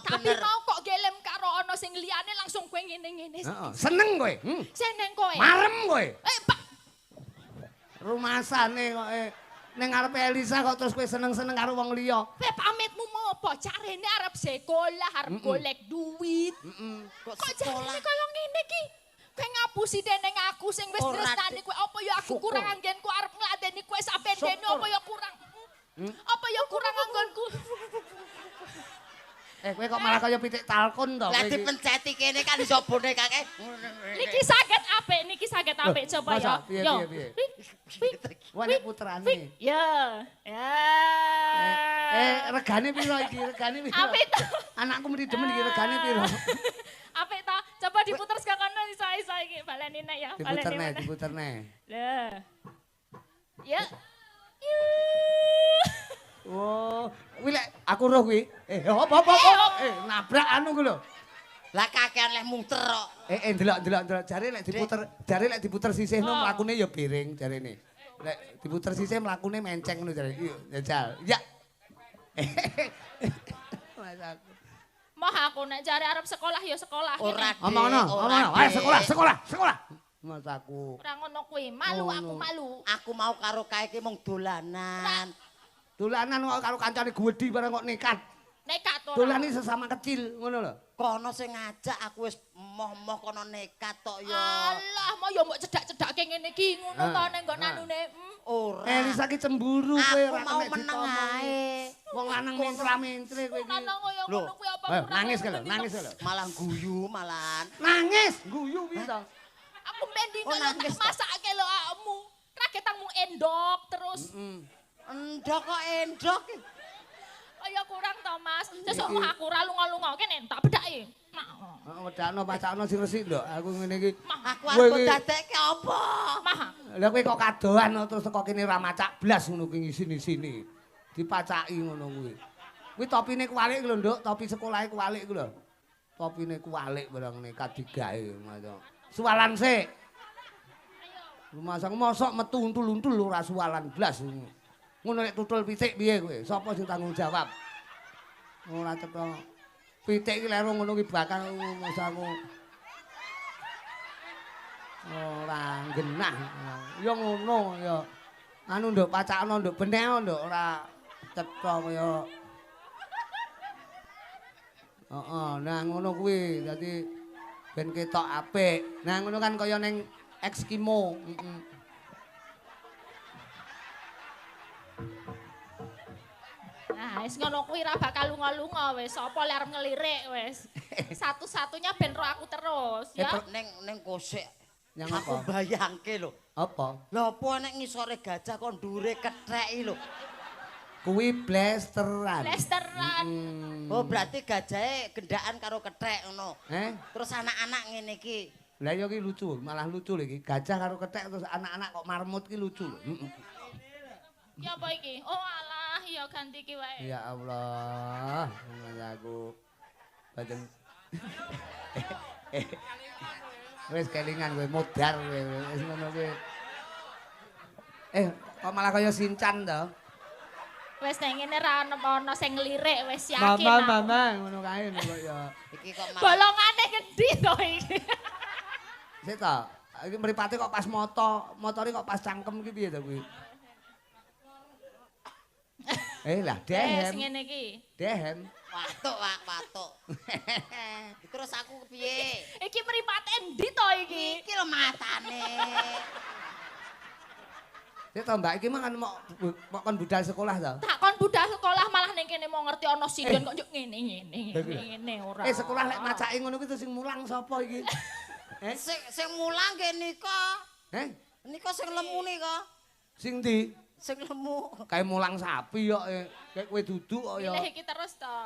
Tapi bener. mau kok gelem karo ono sing liyane langsung kowe ngene-ngene. Heeh, seneng kowe. Seneng kowe. Marem kowe. Pak, Rumasane kok ning ngarepe Elisa kok terus kowe seneng-seneng karo wong liya. kowe pamitmu mau apa? Carane arep sekolah, arep golek duit. Kok Kok sekolah? jarene kaya ngene iki? Kowe ngapusi deneng aku sing wis Ora, tresnani kowe apa ya aku kurang anggenku arep ngladeni kowe sampe dene apa ya kurang? Apa ya kurang anggonku? Kowe kok malah kaya pitik talkon to Lah kowe iki. dipenceti kene kan iso bonekake. Niki saged apik coba ya. masa? Piye, Yo. piye, piye? Wih, Wah nek puterane. Ya. Ya. Regane piro iki? Regane piro? Apik to. Anakku mesti demen iki regane piro? Apik to. Coba diputer sekono isa-isa iki baleni nek ya. Baleni mana. Diputerne. Lah. Ya. Oh, kuwi lek aku roh kuwi. Apa? Nabrak anu ku lho. Lah kakean leh muter kok. Delok. Jare lek diputer sisihno mlakune ya piring jarene. Lek diputer sisih mlakune menceng ngono jare. Iya, jajal. Ya. Mas aku. Moh aku nek jare arep sekolah ya sekolah. Ora ngene. Omongno. Ayo sekolah. Mas aku. Ora ngono kuwi. Malu aku malu. Aku mau karo kae iki mung dolanan. Dolanan kok karo kancane gwedhi bareng kok nekat. Nekat ora. Dolani sesama kecil ngono lho. Kono sing ngajak aku wis moh-moh kono nekat tok ya. Alah, mau ya mbok cedak-cedake ngene iki ngono to ning nggon anune. Ora. Elisa ki cemburu kowe Aku ora mau kena meneng ditomong. ae. Wong lanang mentra-mentre kowe iki. Nang kaya Loh. ngono kuwi apa Ayo, kurang? nangis lho, nangis lho. Malah guyu malahan. Nangis, guyu piye to? Aku mending Oh, kaya nangis tak masake lho awakmu. Raketangmu endok terus. Endok kok endok. Kaya kurang to, Mas. Sesuk mah aku ora lunga-lunga kene tak bedaki. Heeh, wedakno pacakno sing resik nduk. Aku ngene iki. Aku arep dadekke apa? Mah. Lah kowe kok kadohan terus teko kene ra macak blas ngono kuwi sini-sini. Dipacaki ngono kuwi. Kuwi topine kuwalik lho, Nduk, topi sekolahe kuwalik ku lho. Topine kuwalik barang nekat digawe ngono. Suwalan sik. Rumasang mosok metu untul-untul ora suwalan blas. Ngono nek tutul pitik piye kowe? Sapa sing tanggung jawab? Ora cetha. Pitik iki lero ngono ki bakal masaku. Ora genah. Ya ngono ya. Anu nduk pacakno nduk beneh nduk ora cetha kaya. Heeh, nah ngono kuwi. Dadi ben ketok apik. Nah ngono kan kaya ning Eskimo. Nah, wis ngono kuwi ra bakal lunga-lunga wis. Apa le arep ngelirik wis. Satu-satunya ben ro aku terus ya. Ning kosek. Yang Aku apa? bayangke lho. Apa? Lha apa nek ngisore gajah kok ndure ketheki lho. Kuwi blasteran. Lesteran. Oh berarti gajahe gendaan karo kethek ngono. Terus anak-anak ngene iki. Lah ya ki lucu, malah lucu lho iki. Gajah karo kethek terus anak-anak kok marmut ki lucu lho. Ya apa iki? Oh alah, ya ganti iki wae. Ya Allah, aku bajeng. Wis kelingan kowe modar kowe wis ngono kowe. Kok malah kaya Sinchan to? Wis nang ngene ra ono sing ngelirik wis yakin. Mama ngono kae kok ya. Iki kok malah Bolongane gede to iki. Sik to. Iki mripate kok pas motore kok pas cangkem iki piye to kuwi? Lah Wis dehem. ngene iki. Dehem. watuk, Wak, watuk. Terus aku piye? Iki mripate endi to iki? Iki lho matane. Sik to Mbak iki mangan mok kon budal sekolah to? Tak kon budal sekolah malah ning kene mau ngerti ana sinden kok yo ngene ora. Sekolah lek macake ngono kuwi terus sing mulang sapa iki? Sing mulang ke nika. Nika sing lemu nika. Sing ndi? Sing lemu. Kae mulang sapi kok kayak kowe duduk kok ya. Pilih iki terus to.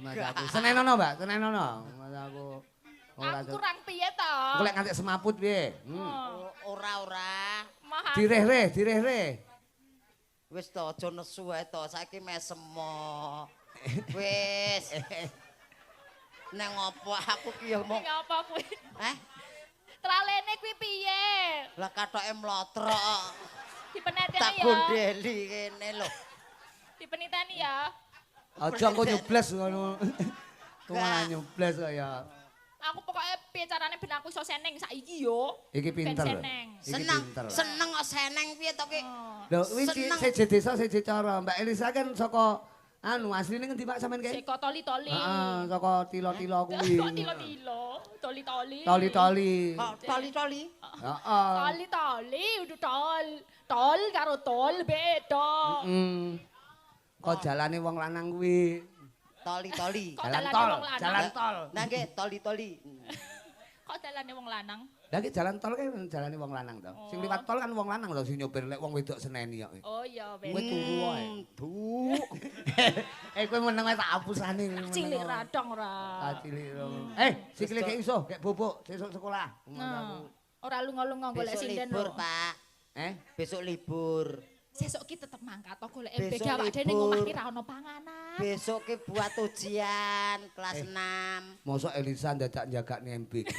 Mas aku. Senenono, Mbak, senenono. Mas aku. Aku kurang piye to? Engko lek nganti semaput piye? Ora. Mahal. Direh-reh. Wis to aja nesu ae to, saiki mesemo. Wis. Nang opo aku ki yo mung. Ngapa kuwi? Tralene kuwi piye? Lah kathoke mlotrok. Dipeneteni Tak ya. gondeli kene lho. Dipeniteni ya. Aja engko nyubles ngono. Kok malah nyubles kok ya. Aku pokoknya piye carane ben aku iso seneng saiki yo. Iki pinter. Ben seneng. Seneng kok seneng piye to ki? Lho, wis seje desa seje cara. Mbak Elisa kan saka asline ngendi Pak sampean kae? Seko toli-toli. Heeh, saka tilo-tilo kuwi. Tilo-tilo. Toli-toli. Toli-toli. Toli-toli. Heeh. Toli-toli udah tol. Tol karo tol beda. Kok jalane wong lanang kuwi. Toli-toli. Kok Jalan dalane tol, wong lanang? jalan tol. Nah nggih toli-toli. Kok dalane wong lanang? Lah iki jalan tol kan jalane wong lanang to. Sing liwat tol kan wong lanang to sing nyopir lek wong wedok seneni kok. Oh iya Kowe wis. turu wae. Bu. Kowe meneng wae tak hapusane. Cilik radong ora. Cilik. Sikile gek iso, gek bobok sesuk sekolah. Ora lunga-lunga golek Besok sinden libur, lho. Pak. Besok libur. Sesuk ki tetep mangkat to golek Besok MBG awak dhewe ning libur. omah ki ra ono panganan. Besok ki buat ujian kelas 6. Mosok Elisa dadak njagakne MBG.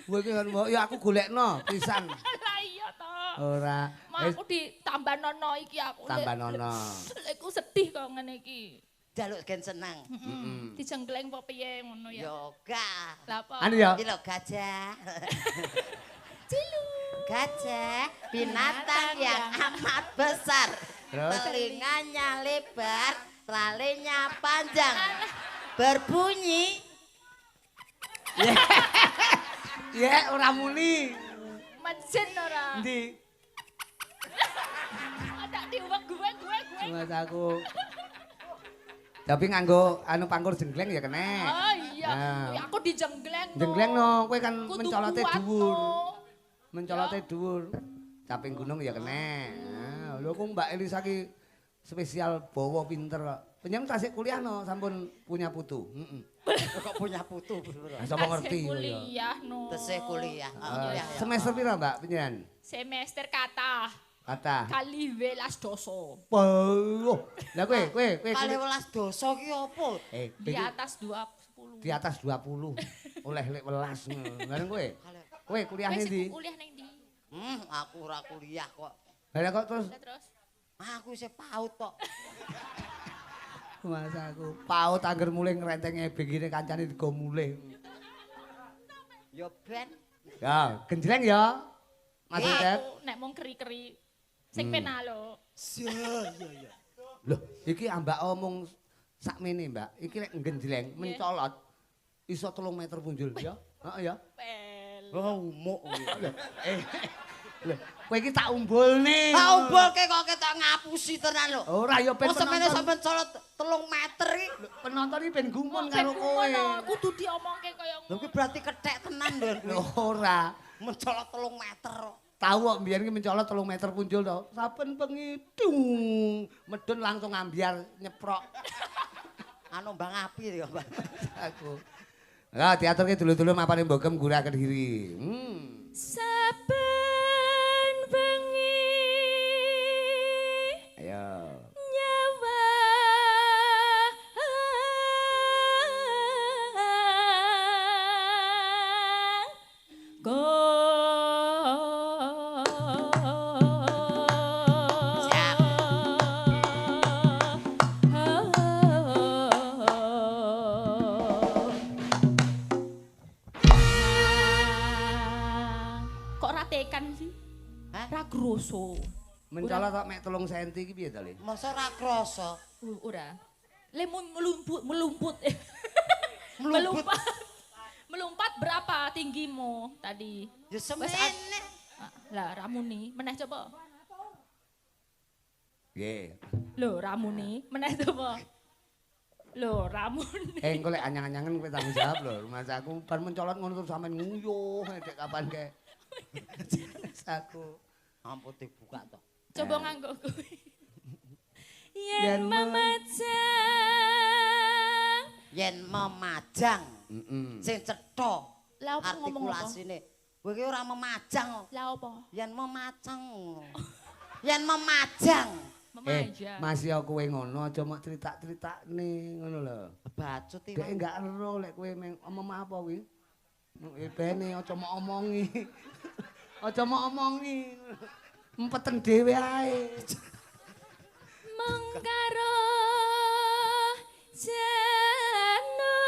Kowe ki kan ya aku golekno pisan. Lah iya to. Ora. Mak aku ditambanono iki aku. Tambanono. Lek aku sedih kok ngene iki. Jaluk gen seneng. Dijenggleng apa piye ngono ya. Yoga. Lah apa? Anu ya. Iki lho gajah. Cilu. Gajah binatang yang amat besar. Terus? Telinganya lebar, talinya panjang. Berbunyi. Ya ora muni. Mejen ora. Endi? Ada diuwek gue. Mas aku. Tapi nganggo pangkur jenggleng ya kene. Oh iya. Nah. Aku dijenggleng. Jenggleng no, kowe kan Kudu mencolote kuat, dhuwur. no. Mencolote dhuwur. Caping gunung ya kene. Lho kok Mbak Elisa ki spesial bawa pinter kok. Panjenengan tasik kuliah no, sampun punya putu. Kok punya putu. Sapa ngerti Tasih kok ya. kuliah no. Tesih kuliah. Kuliah ya. Semester pira Mbak panjenengan? Semester kata Kata. kali welas doso. Oh, lah kowe Kali 12 dosa ki apa? Di atas 20. di atas 20. Oleh lek 11. Bareng kowe. Kowe kuliah Wes ndi? kuliah ning ndi? Aku ora kuliah kok. Lah kok terus Lah terus Aku isih paut kok. Mas aku paut angger mulai ngerenteng begini kancane digo mulih. Ya ben. Ya, genjleng ya. Mas Cep. aku nek mung keri-keri sing pena lho. Iya. Loh, iki ambak omong sakmene, Mbak. Iki lek genjleng mencolot iso 3 meter punjul ya. Heeh ya. Pel. Umuk. Lho, kowe iki tak umbulne. Tak umbulke kok ketok ngapusi tenan lho. Ora ya ben Kok semene penonton. sampean colot 3 meter iki. Penonton iki ben gumun Ben karo kowe. kumono, kudu diomongke kaya Lho kuwi berarti kethek tenan lho kuwi. Lho ora. Mencolot 3 meter kok. Tahu kok mbiyen ki mencolot 3 meter punjul to. Saben bengi dung medun langsung ambiar nyeprok Anu mbang api ya, Mbak. aku. Lah diaturke dulu-dulu mapane mbogem gurah Kediri. saben bengi Ya. Nyawa kok ratekan sih? Hah? Ra groso. Mencolot tok mek 3 cm iki piye to, Le? Masa ora krasa? Ora. Le melumput. Melumput. Melompat. Melompat berapa tinggimu tadi? Ya Wes, semene. Lah ramuni, meneh coba. Nggih. Lho ramuni, meneh coba. Lho ramuni. Engko lek anyang-anyangan kowe tanggung jawab lho. Mas aku bar mencolot ngono terus sampean nguyuh dek kapan ke. Aku. Ampun dibuka to. Coba nganggo kowe. Yen Yen memajang. Yen memajang sing cetha Lah apa ngomong apa? artikulasine. Kowe iki ora memajang. Lah apa? Yen memajang. Yen memajang. Memajang. Mas ya kowe ngono aja mok critak-critakne ngono lho. Bacut iki. Dek enggak ero lek kowe omong apa kuwi. Bene aja mok omongi. Aja mok omongi. Empeten dhewe ae. Mengkaro janur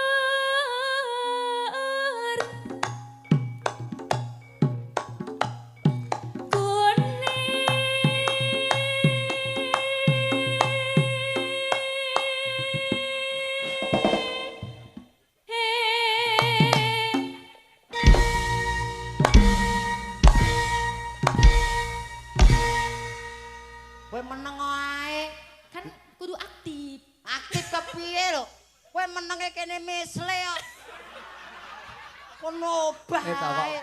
Kowe meneng ae. kan kudu aktif. Aktif kepiye lho? Kowe menenge kene misle kok. Kono obah Ta kok. ae.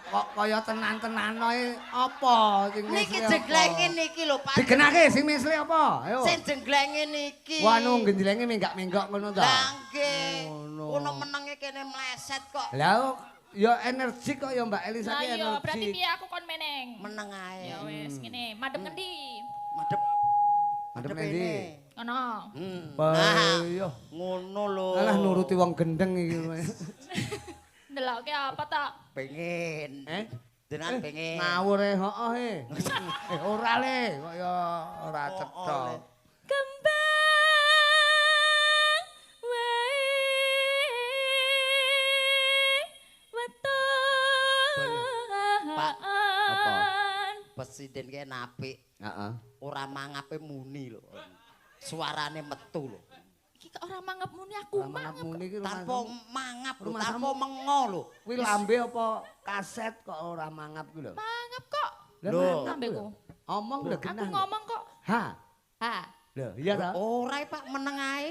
Kok kaya tenan-tenan ae apa sing Niki misle apa? jenglenge niki lho, Pak. Digenake sing misle apa? Ayo. Sing jenglenge niki. Wah nu gendilenge menggak-menggok ngono ta. Lah nggih. Ngono. Kono menenge kene meleset kok. Lah ya energi kok ya Mbak Elisa Lah ki iya, berarti energi. piye aku kon meneng. Meneng ae. Ya wis ngene, madhep ngendi? Madep. Madhep Madep endi? ini. Kono. Nah, Iya. ngono lho. Alah nuruti wong gendeng iki. Ndelokke apa tak? Pengen. Jenengan pengen. Ngawur e, heeh e. Ora le, kok ya ora cetha. Le. Kembang wae weton. Pak, apa? Presiden ki napik. Heeh. Ora mangape muni lho. Suarane metu lho. Iki kok ora mangap muni aku Ora mangap. muni iki Tanpa mangap lho, rumah tanpa kamu. mengo lho. kuwi lambe apa kaset kok ora mangap kuwi lho. Mangap kok. Lah, Lho. mangap Lambeku. lho. Omong lho Aku genah. lho. ngomong kok. Ha. Ha. Lho, iya ta? Ora Pak meneng ae.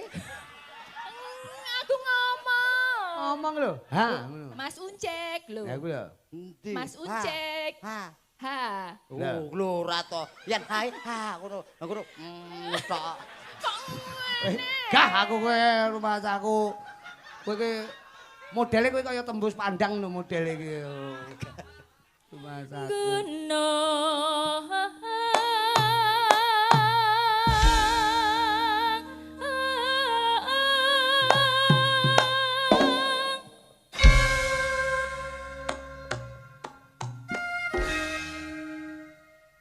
Aku ngomong. Ngomong lho. Ha, ngono. Mas Uncek lho. Ya kuwi lho. Endi? Mas Uncek. Ha. Ha. Oh, lho ora to. Yen hae ha ngono. Ngono. Tok. Gah aku kowe rumah saku. Kowe ki modele kowe kaya tembus pandang lho modele iki. Rumah saku.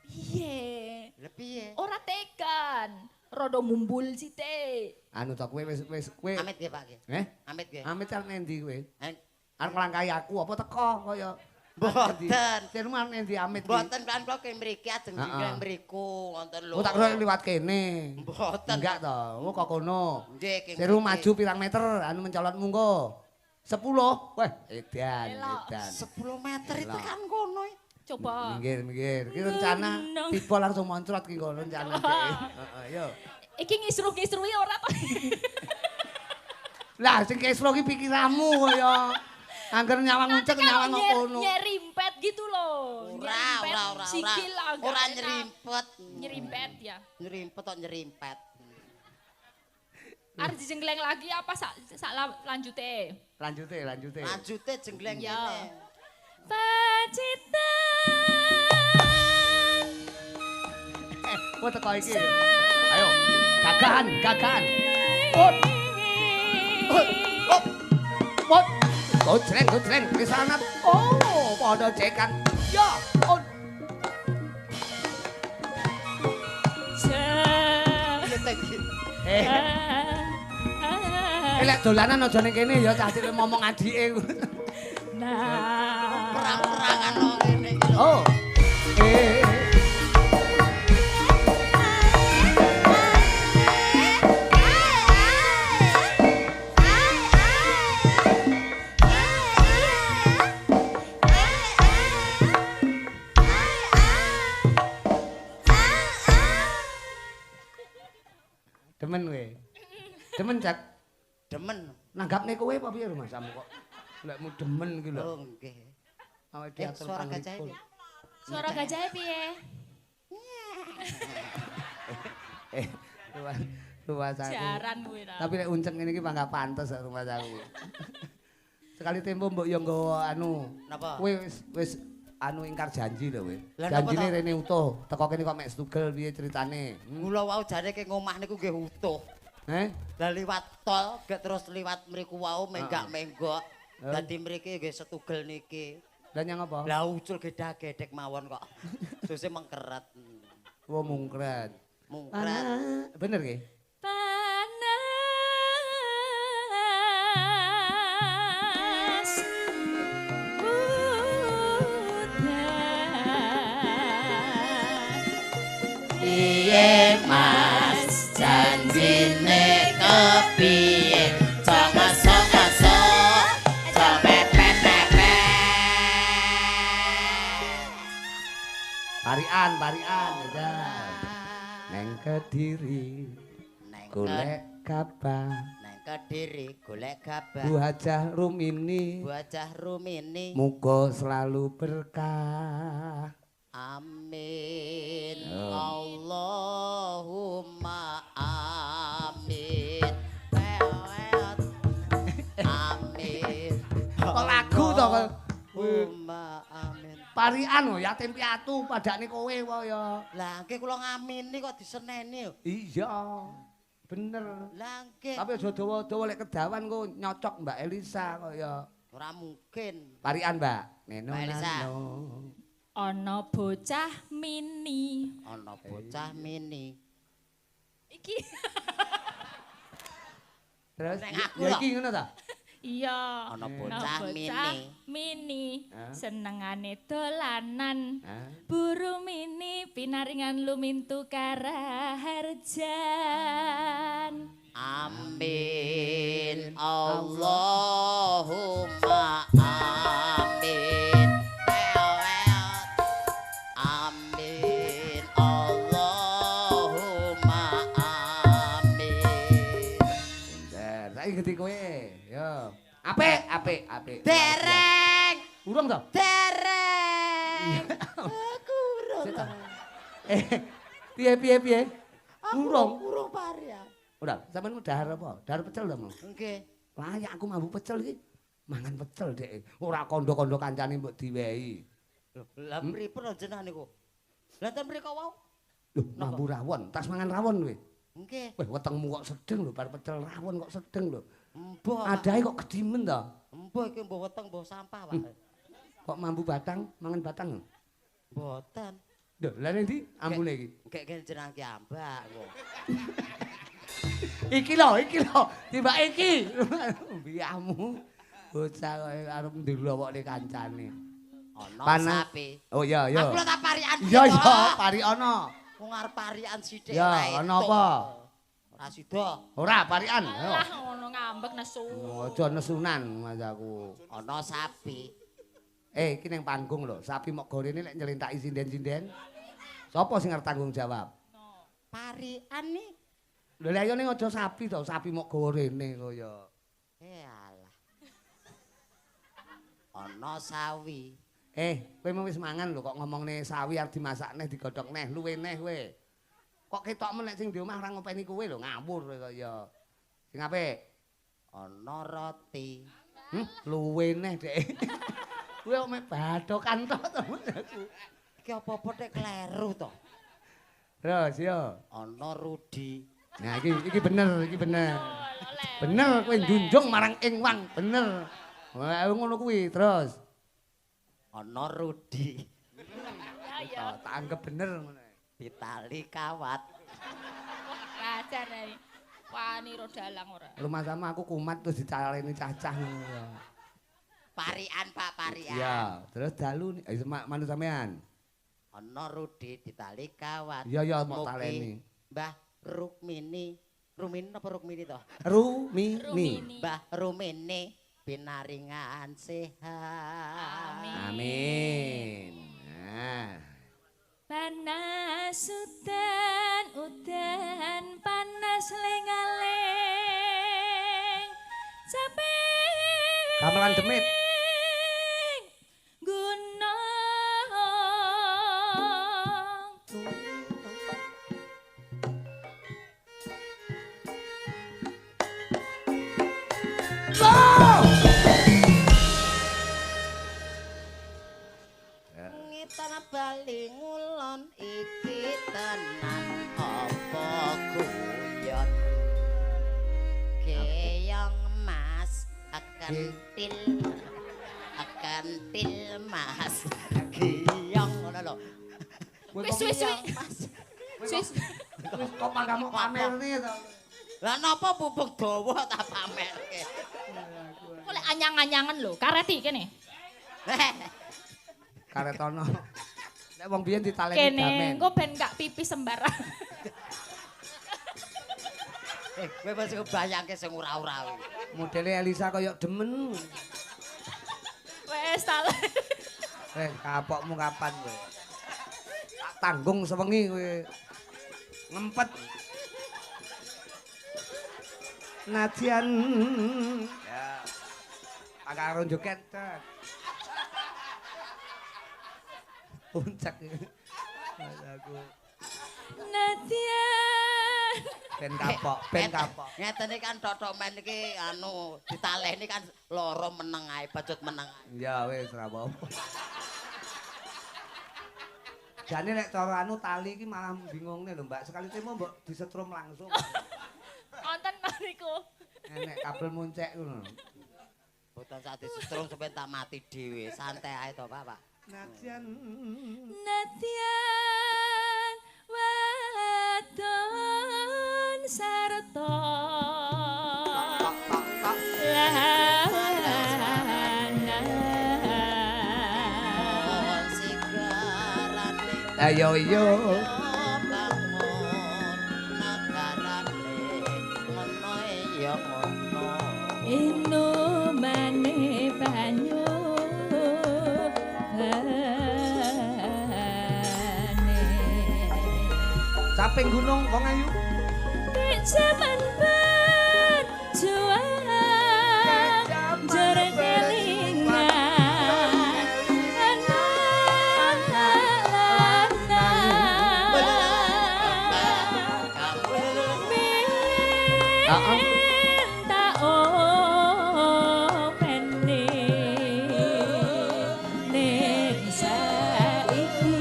Piye? Lah piye? Ora tekan. Rodo mumbul sithik. Anu to kowe wis kowe. Amit nggih Pak nggih. Amit nggih. Amit arep nendi kowe? Eh, Arep nglangkai aku apa teko kaya Mboten. Jenengmu arep nendi Amit iki? Mboten kan kula ke mriki ajeng Heeh. nggih mriku wonten lho. Oh tak kira liwat kene. Mboten. Enggak to. Oh kok kono. Nggih, ke Seru mriki. maju pirang meter anu mencolotmu engko. 10. Weh, edan, Elok. edan. 10 meter itu Elok. kan kono. Coba. Minggir, minggir. Ki rencana Nang. tiba langsung moncrot ki kok rencana iki. Heeh, yo. Iki ngisru-ngisrui ora to. Lah sing keslo ki pikiranmu kaya angger nyawang Nanti uncek kalau nyawang kok kono. nyerimpet gitu loh. Ora. Sikil agak Ora enak. nyerimpet. Nyerimpet ya. Nyerimpet tok nyerimpet. Arep dijenggleng lagi apa sak lanjute? Lanjute, lanjute. Lanjute jengleng Ya. kene. Pacitan Wah teko iki. Ayo, gagahan, gagahan. Put. Put. Gojreng, pisanat. Oh, padha cekan. Ya, put. Lek dolanan aja ning kene ya cah cilik momong adike. Nah. Perang-perangan kok ngene iki lho. Oh. Demen we. Demen Cak. Demen. Nanggapne kowe apa piye Mas Samu kok lekmu demen iki lho. Oh nggih. Awake diatur Suara pangripun. gajah piye? Suara gajahnya piye? Rumah saku. Jaran kuwi ta. Tapi nek unceng ngene iki mangga pantes sak rumah saku. Sekali tempo mbok yo nggawa anu. Napa? Kowe wis anu ingkar janji lho kowe. Lah napa Janjine to? rene utuh. Teko kene kok mek stugel piye critane? Mula wau jane ke ngomah niku nggih utuh. Lah liwat tol, gek terus liwat mriku wau menggak-menggok. Dadi mriki nggih setugel niki. Lah nyang apa? Lah ucul gedak-gedek mawon kok. Suse mengkeret. Wo mungkret. Mungkret. Bener nggih? Panas udan. Piye Mas janjine kepiye? Cok-cok-cok, cok pepet-pepet. Parian ya. Neng Kediri Neng golek gabah. Neng Kediri golek gabah. Bu Hajah Rumini Wajah Rumini. muga selalu berkah. Amin. Oh. Allahumma amin. Pewet. Amin. Kok lagu to kok? Allahumma amin. Parian lho yatim piatu padane kowe kaya. Lah nggih kula ngamini kok diseneni yo. Iya. Bener. Lah nggih Tapi aja dawa-dawa lek kedawan kok nyocok Mbak Elisa kaya. ora mungkin. Parian, Mbak. Neno Mbak Elisa. nano. Ana bocah mini. Ana bocah mini. Iki Terus Nek aku ya lho. iki ngono ta? iya. Ana Eh. bocah mini. mini. Hah? Senengane dolanan. Hah? Buru mini pinaringan lumintu karaharjan. Amin. Allahumma amin. Pewet. Amin. Allahumma amin. Pinter. Saiki gede kowe. Yo. Apik. Dereng. Urung to? Dereng. Aku urung. Piye? Urung. Urung parian. Ora, sampean dahar apa? Dahar pecel to, Mang? Nggih. Layak aku mambu pecel iki. Mangan pecel Dek. Ora kandha-kandha kancane mbok diwehi. Lah pripun jenengan niku? Lah ten mriko wau. Lho, mambu rawon, tas mangan rawon kowe. Nggih. Weh, wetengmu kok sedeng lho, bar pecel rawon kok sedeng lho. Mbah. Adahe kok kedimen to. Mbah iki mbah weteng mbah sampah, Pak. Kok mambu batang, mangan batang. Mboten. Lho, lha ndi ambune iki? Kayak jenengan ki ambak kok. Iki lho, tiba iki. Biyamu. Bocah kok arep ndelokne kancane. Ana Panas. sapi. Oh iya. Aku lho tak parian. Iya, pari ana. Wong arep parian sithik Ya, wae. ana apa? Ora sida. Ora parian. Ayo. Lah ngono ngambek nesu. Aja nesunan Mas aku. Ana sapi. Iki ning panggung lho, sapi mok gorene lek nyelintaki sinden-sinden. Sopo sing arep tanggung jawab? Parian nih. Lho lha yo ning aja sapi to, sapi mok gawa rene kaya. Alah. Ana sawi. Kowe mau wis mangan lho kok ngomongne sawi arep dimasak neh digodhog neh, luwe neh kowe. Kok ketok men nek sing di omah ora ngopeni kowe lho, ngawur kowe kaya. Sing apik? Ana roti. Luwe neh, Dek. Kowe kok mek badhokan tok to aku. Iki apa-apa tek kleru to. Terus yo. Ana Rudi. Nah iki bener, iki bener. Oleh. Bener kowe njunjung marang ing wang, bener. Wah ngono kuwi terus. Ana Rudi. Ya. Tak anggap bener ngono. Ditali kawat. Rajar ae. Wani ro dalang ora. Rumah sama aku kumat terus dicaleni cacah ngono ya. Parian Pak, parian. Iya, terus dalu manut sampean. Ana Rudi ditali kawat. Iya mau Mugi taleni. Mbah Rukmini. Rumini apa Rukmini to? Rumini. Mbah Rumini pinaringan sehat. Amin. Nah. Panas udan panas lengaling capek Gamelan demit. gunung Ngitan bali ngulon iki tenan apa guyon Keong mas akan til mas Keong ngono lho wis Wis kok pangkamu pamer nih to. Lah napa pupuk dawa tak pamerke oleh anyang-anyangan lho kareti kene Karetono. Nek wong biyen ditaleni kene damen. engko ben gak pipis sembarang kowe wis kebayangke sing ora-ora kuwi Modele Elisa koyo demen. wes tak Kapokmu kapan kowe? Tak tanggung sewengi kowe. Ngempet. Najan. Ya. Karo joget. Puncak. Aku. Nadian Ben kapok. Ngeten iki kan totok men iki anu ditaleni kan loro meneng ae, bacut meneng ae. Ya wis ora apa-apa. Jane nek cara anu tali iki malah bingungne lho, Mbak. Sekali temu mbok disetrum langsung. wonten mariku Nek kabel muncek ngono. Boten sak disetrum sampe tak mati dhewe. Santai ae to, Pak. Najan Nadian wadon sarta ayo yo inu mane banyu caping gunung wong ayu zaman berjuang jere kelingan minta opene ning saiki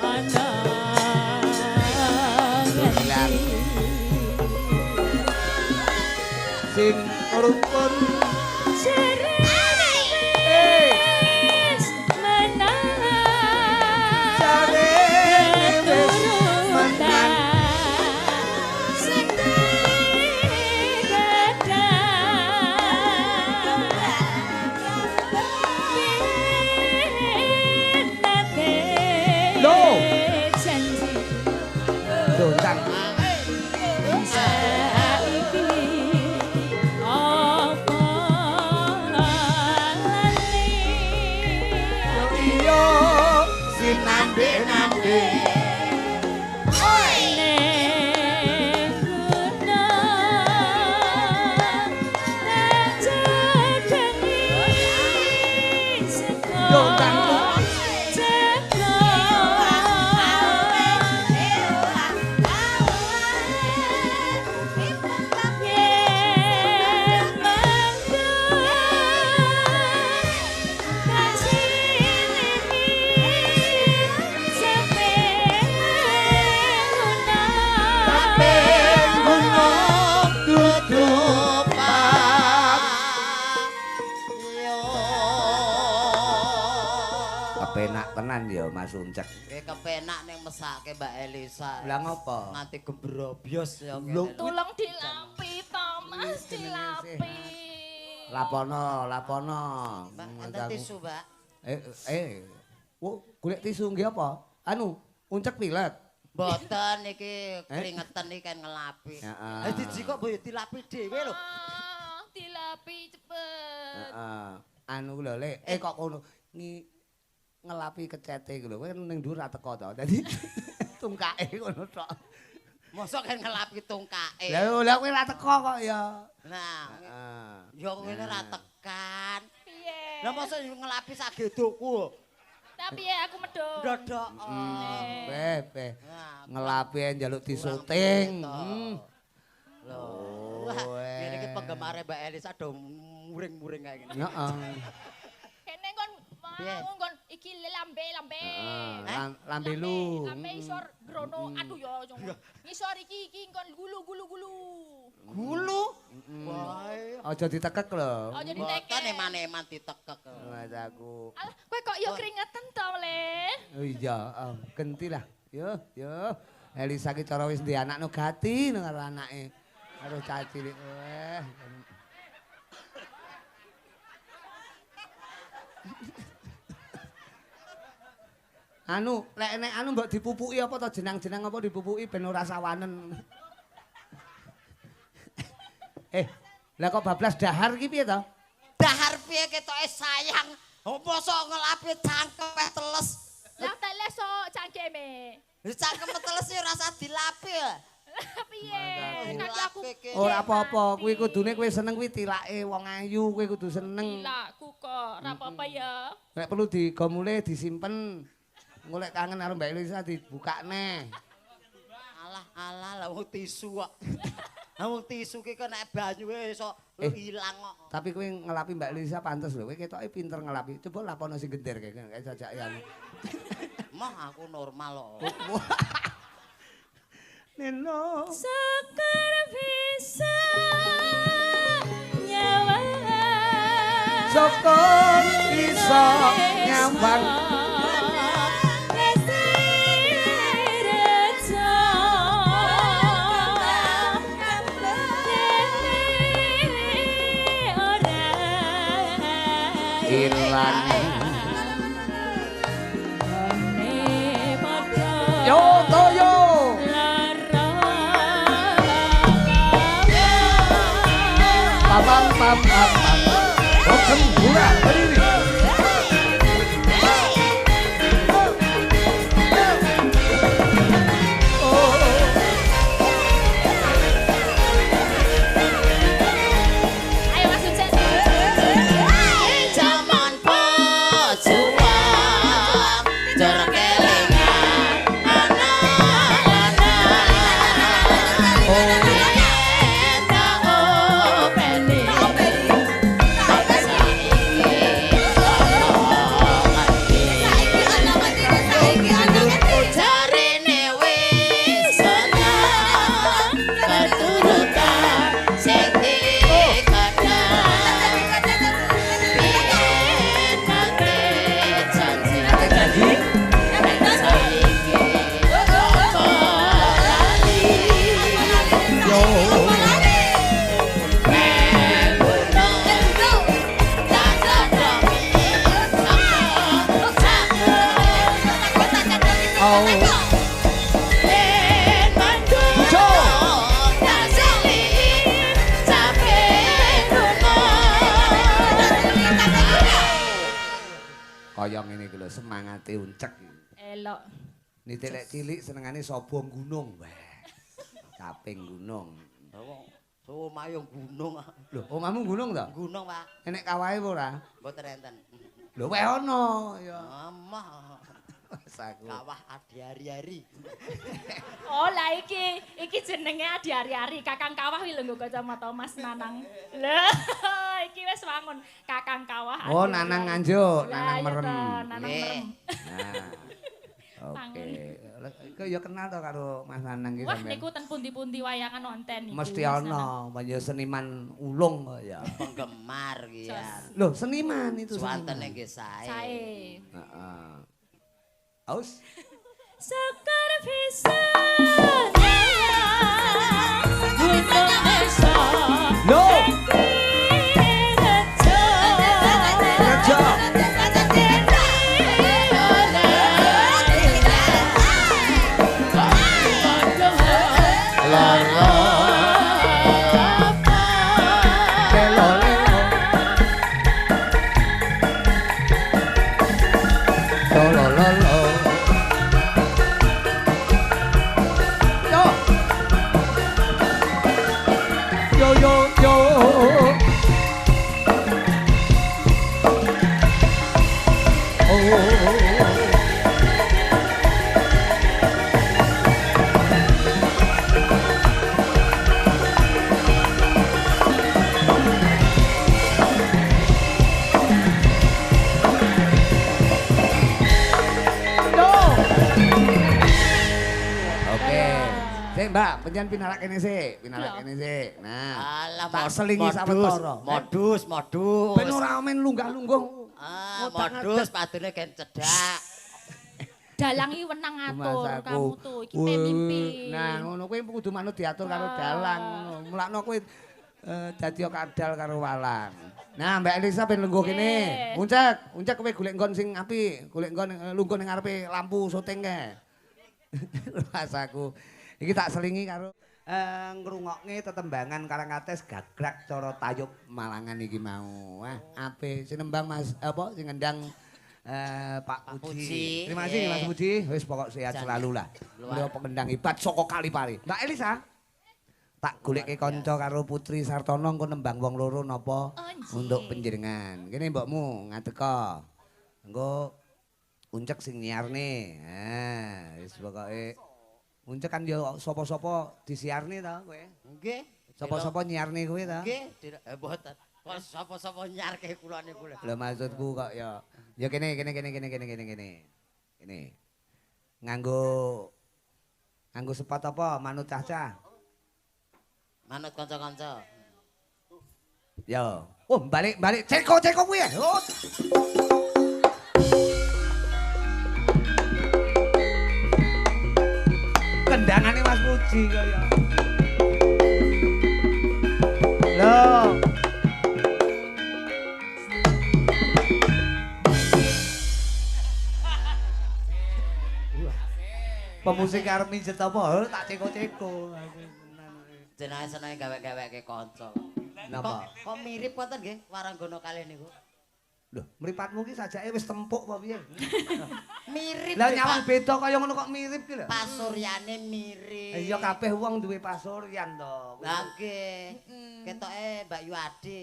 ana sing rukun Ceres menang Ceres menang Sekti Loh. janji dontang saiki apa tenan ya Mas Uncek. Kowe kepenak ning mesake Mbak Elisa. Lah ngopo? Nganti gembrobyos ya Lho, ngene. Tolong dilapi to Mas, dilapi. Lapono. Mbak, enten tisu, Mbak. Golek tisu nggih apa? Anu, Uncek pilet. Mboten iki keringetan iki kan ngelapi. Heeh. Diji kok boyo dilapi dhewe lho. Dilapi cepet. Heeh. Anu lho Lek, kok ngono ngelapi kecete iku lho. Kowe ning dhuwur ra teko to. Dadi tungkake ngono tok. Mosok kan ngelapi tungkake. Lah kowe ra teko kok ya. Nah, Heeh. ya ngene ra tekan. Piye? Lah mosok ngelapi sagedokku. Tapi ya aku medhot. Dodok. Beh. Nah, Ngelapi njaluk disyuting. Loh. Wah, ngene iki penggemare Mbak Elisa do muring-muring kayak gini. Heeh. Kene kon mau kon iki lambe. Lambe lu. Lambe isor grono. Aduh ya. Ngisor iki kon gulu. Gulu. Wae. Aja ditekek lho. Oh jadi Mboten teke. eman-eman ditekek. Mas aku. Alah, kowe kok yo keringetan to, Le? Oh iya, genti lah. Yo. Elisa ki cara wis ndek anakno gati karo anake. Karo cah cilik. Anu, lek nek anu mbok dipupuki apa to jenang-jenang apa dipupuki ben ora sawanen. Lah kok bablas dahar ki piye to? Dahar piye ketoke sayang. Apa sok ngelapi cangkem teles. Lah teles sok cangkeme. Cangkem teles ya rasa dilapi ya. Lah piye? Kan aku Ora apa-apa, kuwi kudune kowe seneng kuwi tilake wong ayu, kowe kudu seneng. Tilakku kok, ora apa-apa ya. Nek perlu digomule disimpen. Golek kangen karo Mbak Elisa dibuka neh. Alah lah wong tisu kok. Lah wong tisu ki kok nek banyu iso ilang kok. Tapi kowe ngelapi Mbak Elisa pantes lho, kowe ketoke pinter ngelapi. Coba lapono sing gender kayak jajakan. Mah aku normal kok. Neno. Sekar bisa nyawa. Sokon iso nyambang. Ilang yo toyo pam rokem gula berdiri Ayo Mas Ucen. Jaman pejuang jor kelingan anak-anak. kaya ngene iki lho semangate Uncek iki. Elok. Nitik cilik senengane sobo gunung. Wah. Caping gunung. So mayung gunung. Lho, omahmu gunung to? Gunung, Pak. Enek kawahe apa ora? Mboten enten. Lho wae ono ya. Amah. Saku. Kawah adi hari-hari. Oh lah iki jenenge adi hari-hari Kakang Kawah kuwi lho nggo kacamata Mas Nanang. Lho, iki wis wangun Kakang Kawah. Oh, Nanang Nganjuk, Lah, Nanang iya Merem. toh, Nanang Nggih. Merem. Nah. Oke. Kok ya kenal to karo Mas Nanang iki Wah sampean? niku ten pundi-pundi wayangan wonten niku. Mesti Mas Nanang. ana, banyak seniman ulung kok ya. Penggemar ki ya. Loh, seniman itu. Suwantene seniman. nggih sae. Sae. Heeh. Aus. Sekar bisa untuk desa. No. Rejo. Mbak, penjan pinarak kene sik, pinarak kene sik. Nah, Alah, tak selingi sawetara. Modus. Ben ora men lunggah-lungguh. Modus padune kan cedak. Dalang iki wenang atur kamu tuh, iki pemimpin. Nah, ngono kuwi kudu manut diatur karo dalang. Mulakno kuwi dadi kadal karo walang. Nah, Mbak Elisa ben lungguh kene. Uncak kowe golek nggon sing apik, golek nggon lungguh ning ngarepe lampu syuting kae. Rasaku. Iki tak selingi karo ngrungokke tetembangan Karangates gagrak cara tayub Malangan iki mau. Wah, apik sinembang Mas apa sing ngendang Pak Puji. Terima kasih Mas Puji. Wis pokok sehat selalu lah. Beliau pengendang hebat saka Kalipari. Mbak Elisa. Tak goleke kanca karo Putri Sartono engko nembang wong loro napa untuk panjenengan. Kene mbokmu ngateka. Engko uncek sing nyiarne. Nah, wis pokoke uncek kan yo sapa-sapa disiarne ta kowe? Nggih. Sapa-sapa nyiarne kowe ta? Nggih, mboten. Kok sapa-sapa nyarke kulane kula. Lho maksudku kok ya kene. Kene. Nganggo sepatu apa? Manut cah-cah. Manut kanca-kanca. Ya. Oh, balik. Ceko kuwi ya. Oh. Kendangane Mas Puji kaya. Loh. Pemusik arep mijet apa? Tak ceko-ceko. Jenenge senenge gawe-gaweke kanca. Napa? Kok mirip ngoten nggih Waranggono kalih niku? Loh, mripatmu ki sajake wis tempuk apa piye? Mirip. Lah nyawang beda kaya ngono kok mirip ki lho. Pasuryane mirip. Iya kabeh wong duwe pasuryan to. Lah nggih. Ketoke Mbak Yuadi.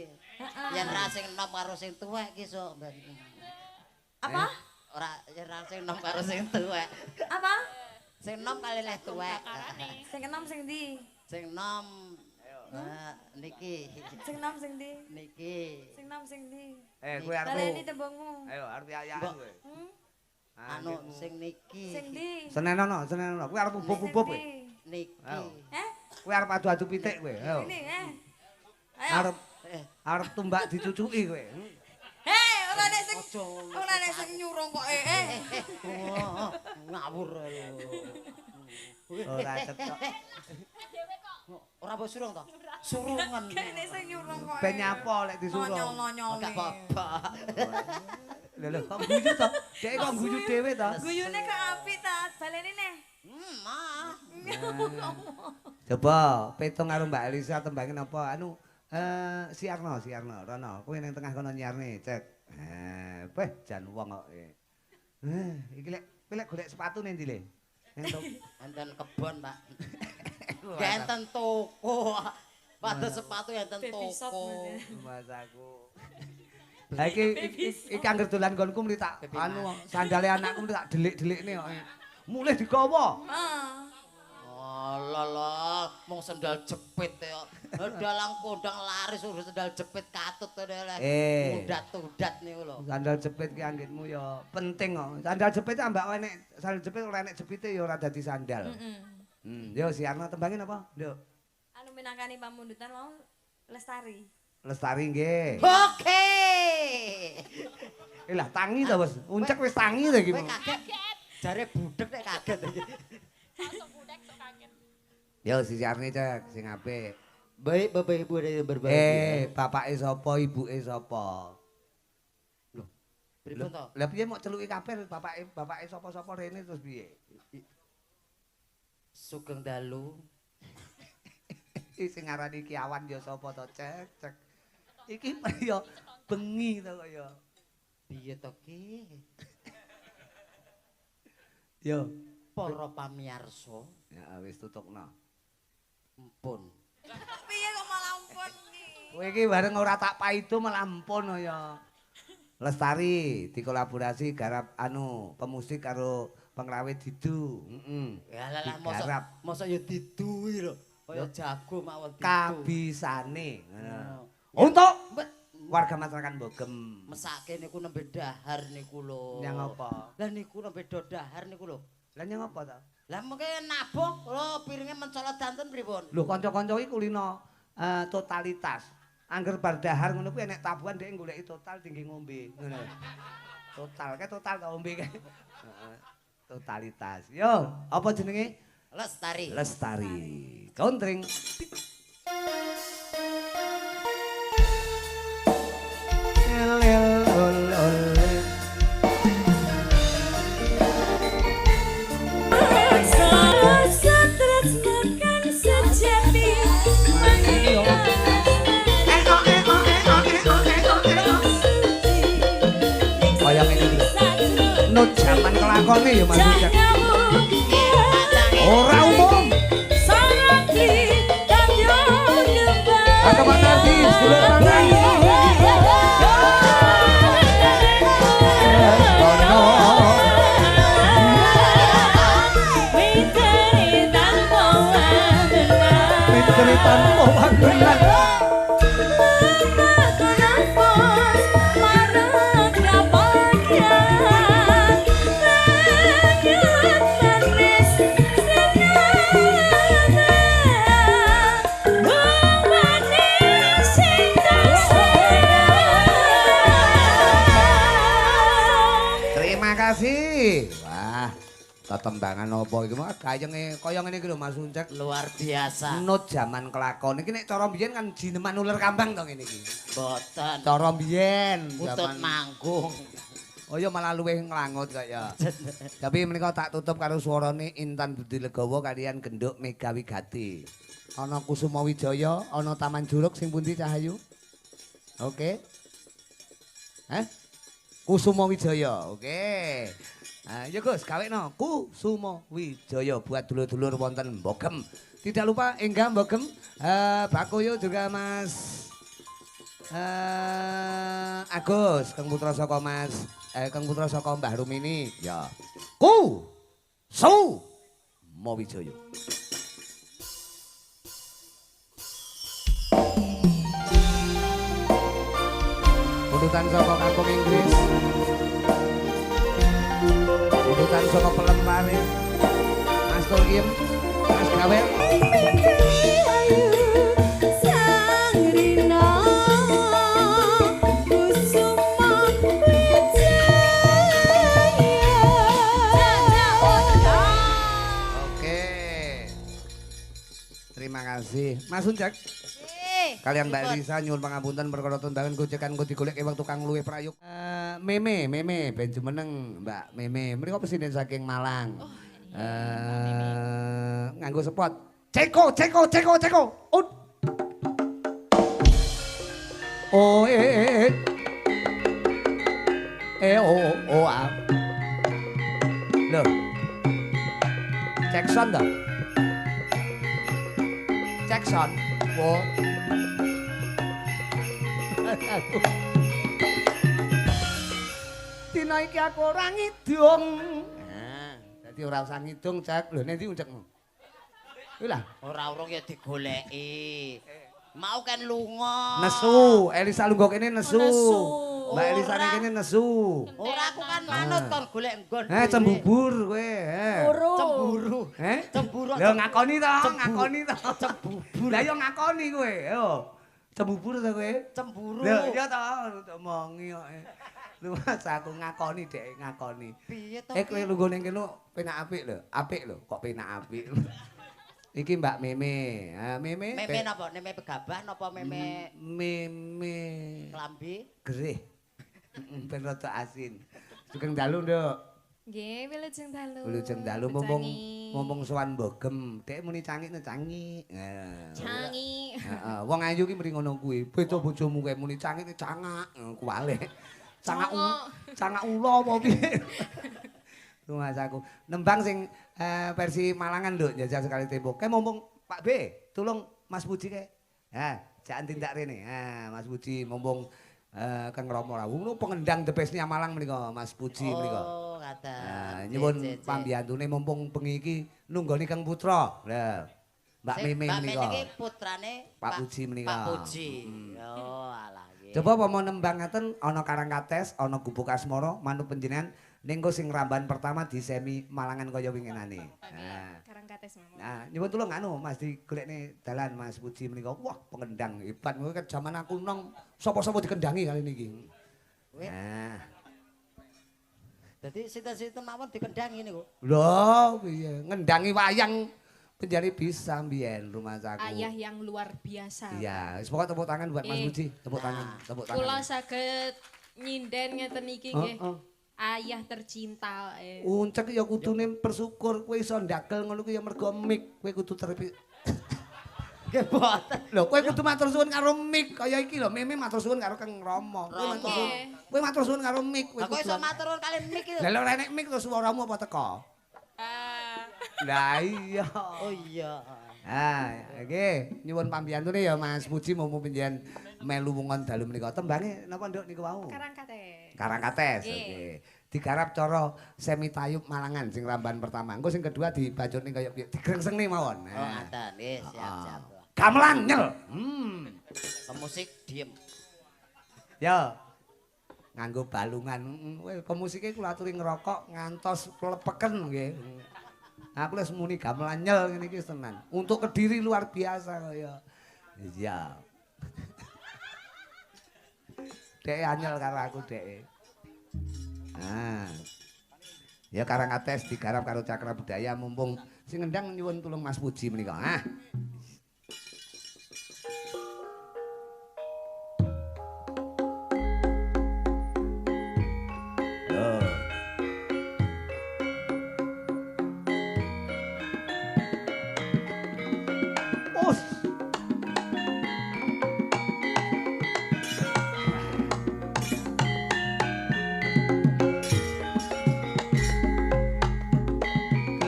Yen ra sing enom karo sing tuwek ki sok. Apa? Ora yen ra sing enom karo sing tuwek. Apa? Sing enom kali leh tuwek. Sing enom sing ndi? Sing enom niki. Sing enom sing ndi? Niki. Sing enom sing ndi? Kowe arep. Baleni tembungmu. Ayo arep ayakan kowe. Anu sing niki. Sing ndi? Senenono. Kowe arep ubub-ubub kowe. Niki. Kowe arep adu-adu pitik kowe. Ayo. Ini, Arep arep tumbak dicucuki kowe. Ora nek sing nyurung kok Ngawur lho. Ora cocok. Ora mbok surung to? Surungan. Nek sing nyurung kok. Ben nyapa lek disuruh. Nyol-nyol. Gak apa-apa. Lho kok guyu to? Dek kok guyu dhewe to? Guyune kok apik ta? Baleni neh. Mah. Coba petung karo Mbak Elisa tembangin apa? Anu Siarno, Rono. Kowe ning tengah kono nyiarne, cek. Weh jan wong kok. Iki lek golek sepatu ning ndi le? Enten kebon, Pak. Enten toko. Padahal sepatu enten toko. Mas aku. Lah iki anggere dolan nggonku mriki tak anu sandale anakku mriki tak delik-delikne kok. Mulih digawa. Alah, mung sendal jepit ya. Dalang kondang laris urus sendal jepit katut to leh. Mudat-udat niku lho. Sandal jepit ki anggitmu ya penting kok. Sandal jepit ambak enek sandal jepit ora enek jepite ya ora dadi sandal. Yo Siarno tembangin apa? Nduk. Anu minangkani pamundutan mau Lestari. Lestari nggih. Oke. Lah tangi to, Bos. Uncek wis tangi to iki. Kowe kaget. Jare budek nek kaget iki. Langsung budek sok kaget. Yo sisiarne cek sing apik. Baik Bapak Ibu dari berbahagia. Bapake sapa, ibuke sapa? Lho, pripun to? Lah piye mok celuki kabeh bapake sapa-sapa rene terus piye? Sugeng dalu. Sing ngarani Kiawan ya sapa to, cek. Iki ya bengi to kaya. Piye to ki? Yo, Para pamirsa, ya wis tutukno. ampun. Piye kok malah ampun iki? Kowe iki bareng ora tak paido malah ampun ya. Lestari dikolaborasi garap pemusik karo pengrawit didu. Ya lah Digarap. mosok ya diduwi lho. Kaya jago mawon didu. Kabisane. Oh. Untuk Mbak, warga masyarakat Bogem. mesake niku nembe dahar niku lho. Yang apa? Lah niku nembe dahar niku lho. Lah nyang apa ta? Lah mengke nabuh lho piringe mencolot danten pripun? Lho kanca-kanca iki kulino totalitas. Angger bar dahar ngono kuwi enek tabuhan dhek goleki total tinggi ngombe. Ngono. Total to ombe kae. Heeh. Totalitas. Yo, apa jenenge? Lestari. Lestari. Countring. Kaya ngene iki. Nut jaman kelakone ya Mas Ujak. Ora umum. Kakak Pak Nardi, sedulur mangan. Miteri tanpa wangunan. Terima kasih. Wah, tetembangan apa iki mah gayenge kaya ngene iki lho Mas Uncek. Luar biasa. Nut jaman kelakon iki nek cara biyen kan jineman uler kambang to ngene iki. Boten. Cara biyen Utut manggung. Oh ya malah luwih nglangut kaya. Tapi menika tak tutup karo suarane Intan Budi Legawa kalian Genduk Mega Wigati. Ana Kusuma Wijaya, ana Taman Juruk sing pundi Cahayu? Oke. Kusuma Wijaya. Oke. Nah, ya Gus, gawekno Kusuma Wijaya buat dulur-dulur wonten Bogem. Tidak lupa Enggak Bogem, Bakoyo juga Mas Agus, Kang Putra saka Mas Kang Putra saka Mbah Rumini. Ya. Kusuma Wijaya. Urutan saka kampung Inggris. Urutan saka Pelempare. Mas Tulkiem, Mas Gawel. Oke. Terima kasih. Mas Uncek. Kalian Mbak Lisa nyuwun pangapunten perkara tundangan gojekan kok digolek ewang tukang luwe prayuk. Meme ben jumeneng Mbak Meme. Mriko presiden saking Malang. Nganggo spot. Ceko. Ut. Oh Loh. Jackson dah. Jackson. Oh. Dina iki aku ora ngidung. Nah, dadi ora usah ngidung, Cek. Lho, nendi uncekmu? Kuwi lah. Ora urung ya digoleki. Mau kan lunga. Nesu, Elisa lungguh kene nesu. Nesu. Mbak Elisa ning kene nesu. Ora aku kan manut kon golek nggon. Cembubur kowe. Cemburu. Cemburu. Lho ngakoni to, Cembubur. Lah yo ngakoni kowe, yo. Cembubur to kowe? Cemburu. Lho iya to, omongi kok. Mas aku ngakoni dek, ngakoni. Piye to? Kowe lungguh ning kene penak apik lho. Apik lho, kok penak apik. Iki Mbak Meme. Ah, Meme. Meme napa? Meme begabah napa meme Meme klambi? gerih. Heeh, ben rada asin. Sugeng dalu, Nduk. Nggih, wilujeng dalu. Wilujeng dalu mumpung sowan mbogem. Dek muni cangik cangik. Cangi. Heeh, wong ayu ki mrene ngono kuwi. Beda bojomu kowe muni cangik cangak. Kuwale. Cangak ula apa piye? Mas aku. Nembang sing versi Malangan lho, jajal sekali tempo. Kae mumpung Pak B, tolong Mas Puji kae. Ha, jangan tindak rene. Ha, Mas Puji mumpung Kang Rama Rawuh pengendang the best-nya Malang menika Mas Puji menika. Oh, kata. Nyuwun pambiyantune mumpung bengi iki nunggoni Kang Putra. Lah. Mbak Meme menika. Mbak Meme iki putrane Pak Puji menika. Pak Puji. Oh, alah nggih. Coba apa mau nembang ngaten ana Karangkates, ana Gubuk Asmara, manut panjenengan ning sing ramban pertama di semi Malangan kaya winginane. Nah. Karangkates mawon. Nah, nyuwun tulung anu Mas digolekne dalan Mas Puji menika. Wah, pengendang hebat. Kowe kan jaman aku nong sapa-sapa dikendangi kali niki. Nah. Dadi sinten-sinten mawon dikendangi niku. Lho, piye? Ngendangi wayang penjari bisa mbiyen rumah saku. Ayah yang luar biasa. Iya, wis pokoke tepuk tangan buat Mas Puji. Tepuk tangan, tepuk tangan. Kula saged nyinden ngeten iki nggih. Ayah tercinta. Uncek ya kudune bersyukur kowe iso ndagel ngono kuwi ya mergo mik. Kowe kudu terpi. Nggih boten. Lho kowe kudu matur suwun karo mik kaya iki lho. Meme matur suwun karo Kang Rama. Kowe matur suwun karo mik. Lah kowe iso matur nuwun kali mik iki. Lah lho nek mik terus swaramu apa teko? Lah iya. Oh iya. Nggih, nyuwun pambiyantune ya Mas Puji mumpung panjenengan melu wongon dalu menika. Tembange napa Nduk niku wau? Karangkates. Karangkates. Oke. Digarap cara semi tayub Malangan sing ramban pertama. Engko sing kedua dibajoni kaya piye? Digrengsenge mawon. Oh, ngaten. Nggih, siap-siap. Gamelan nyel. Pemusik diem. Ya. Nganggo balungan. Pemusike kula aturi ngerokok ngantos klepeken nggih. Aku les muni gamelan nyel ngene iki tenan. Untuk Kediri luar biasa kaya. Iya. Dek anyel karo aku dek. Nah. Ya Karangkates digarap karo Cakra Budaya mumpung sing ngendang nyuwun tulung Mas Puji menika. Ah.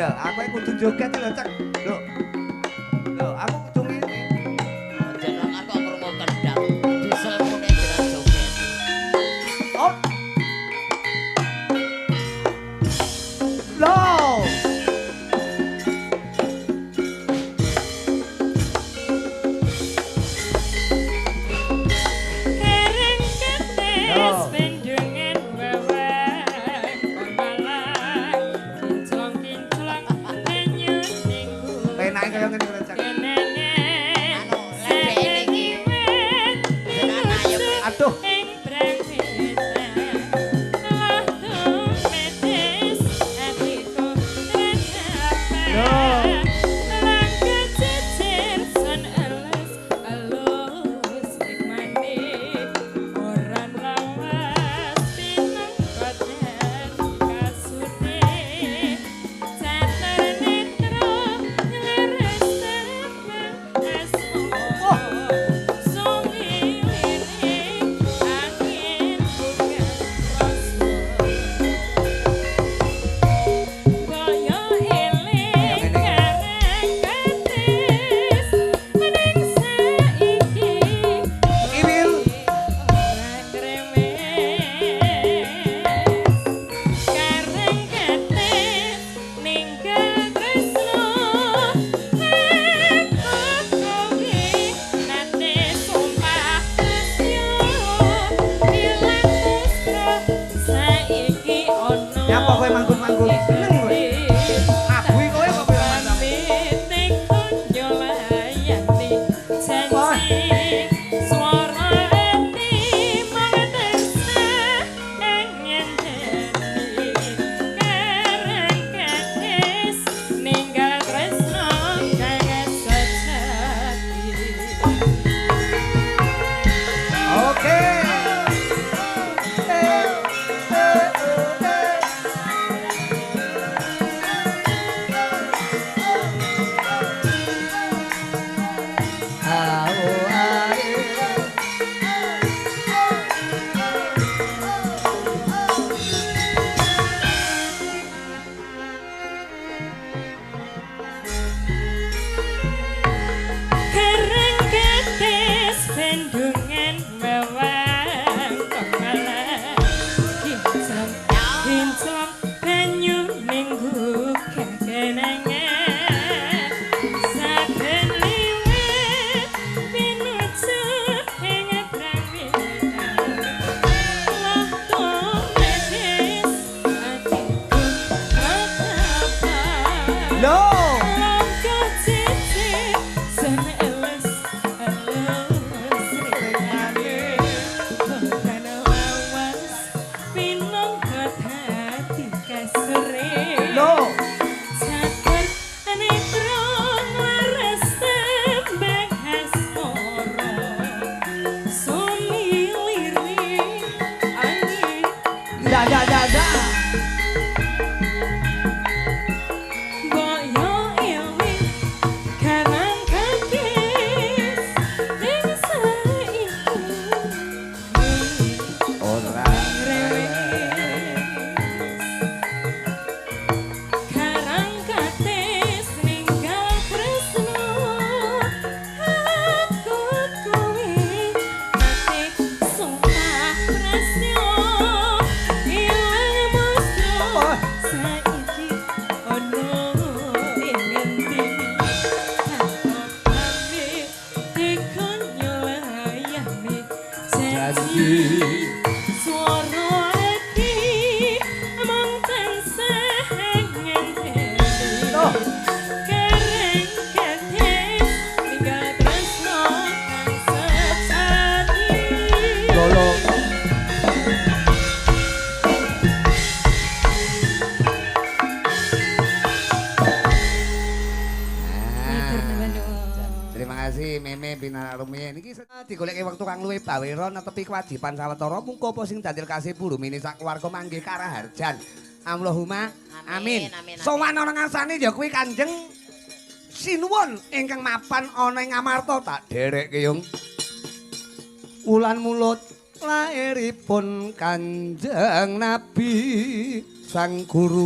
Aku kudu joget lho, Cak. Lho. Lho, aku kudu ngene. Jenengan kok krungu kendang. Diselmune jenengan joget. Oh. Loh. sandungan wewang kemalan kinclong kinclong banyu minggu kekenangan saben liwat pinuju ing prawitan waktu medis atiku apa Lho, langkah cicit sen eles eles ringane bukan wawas pinangka hati kasere lho. Sabar netrong waras tembang asmara sumiliri angin Dah. boyo eling karang kakis ning saiku Ora. karang katis ninggal tresno aku kuwi mati sumpah tresno ilang musdo saiki ono ing ngendi pamit dikon nyelayani janji swara ati mung tansah ngenteni Loh. Kereng katis tinggal tresno kang sejati Lolo. Terima kasih Meme Pinar Rumiyin iki digoleki wektu kang luwih bawira netepi kewajiban sawetara mungko apa sing dadi kasih bulumine sak keluarga manggih karaharjan. Allahumma amin. Sowan ana ngarsane ya kuwi Kanjeng Sinuwun ingkang mapan ana ing Ngamarta tak derekke yung. Wulan mulut lairipun Kanjeng Nabi Sang Guru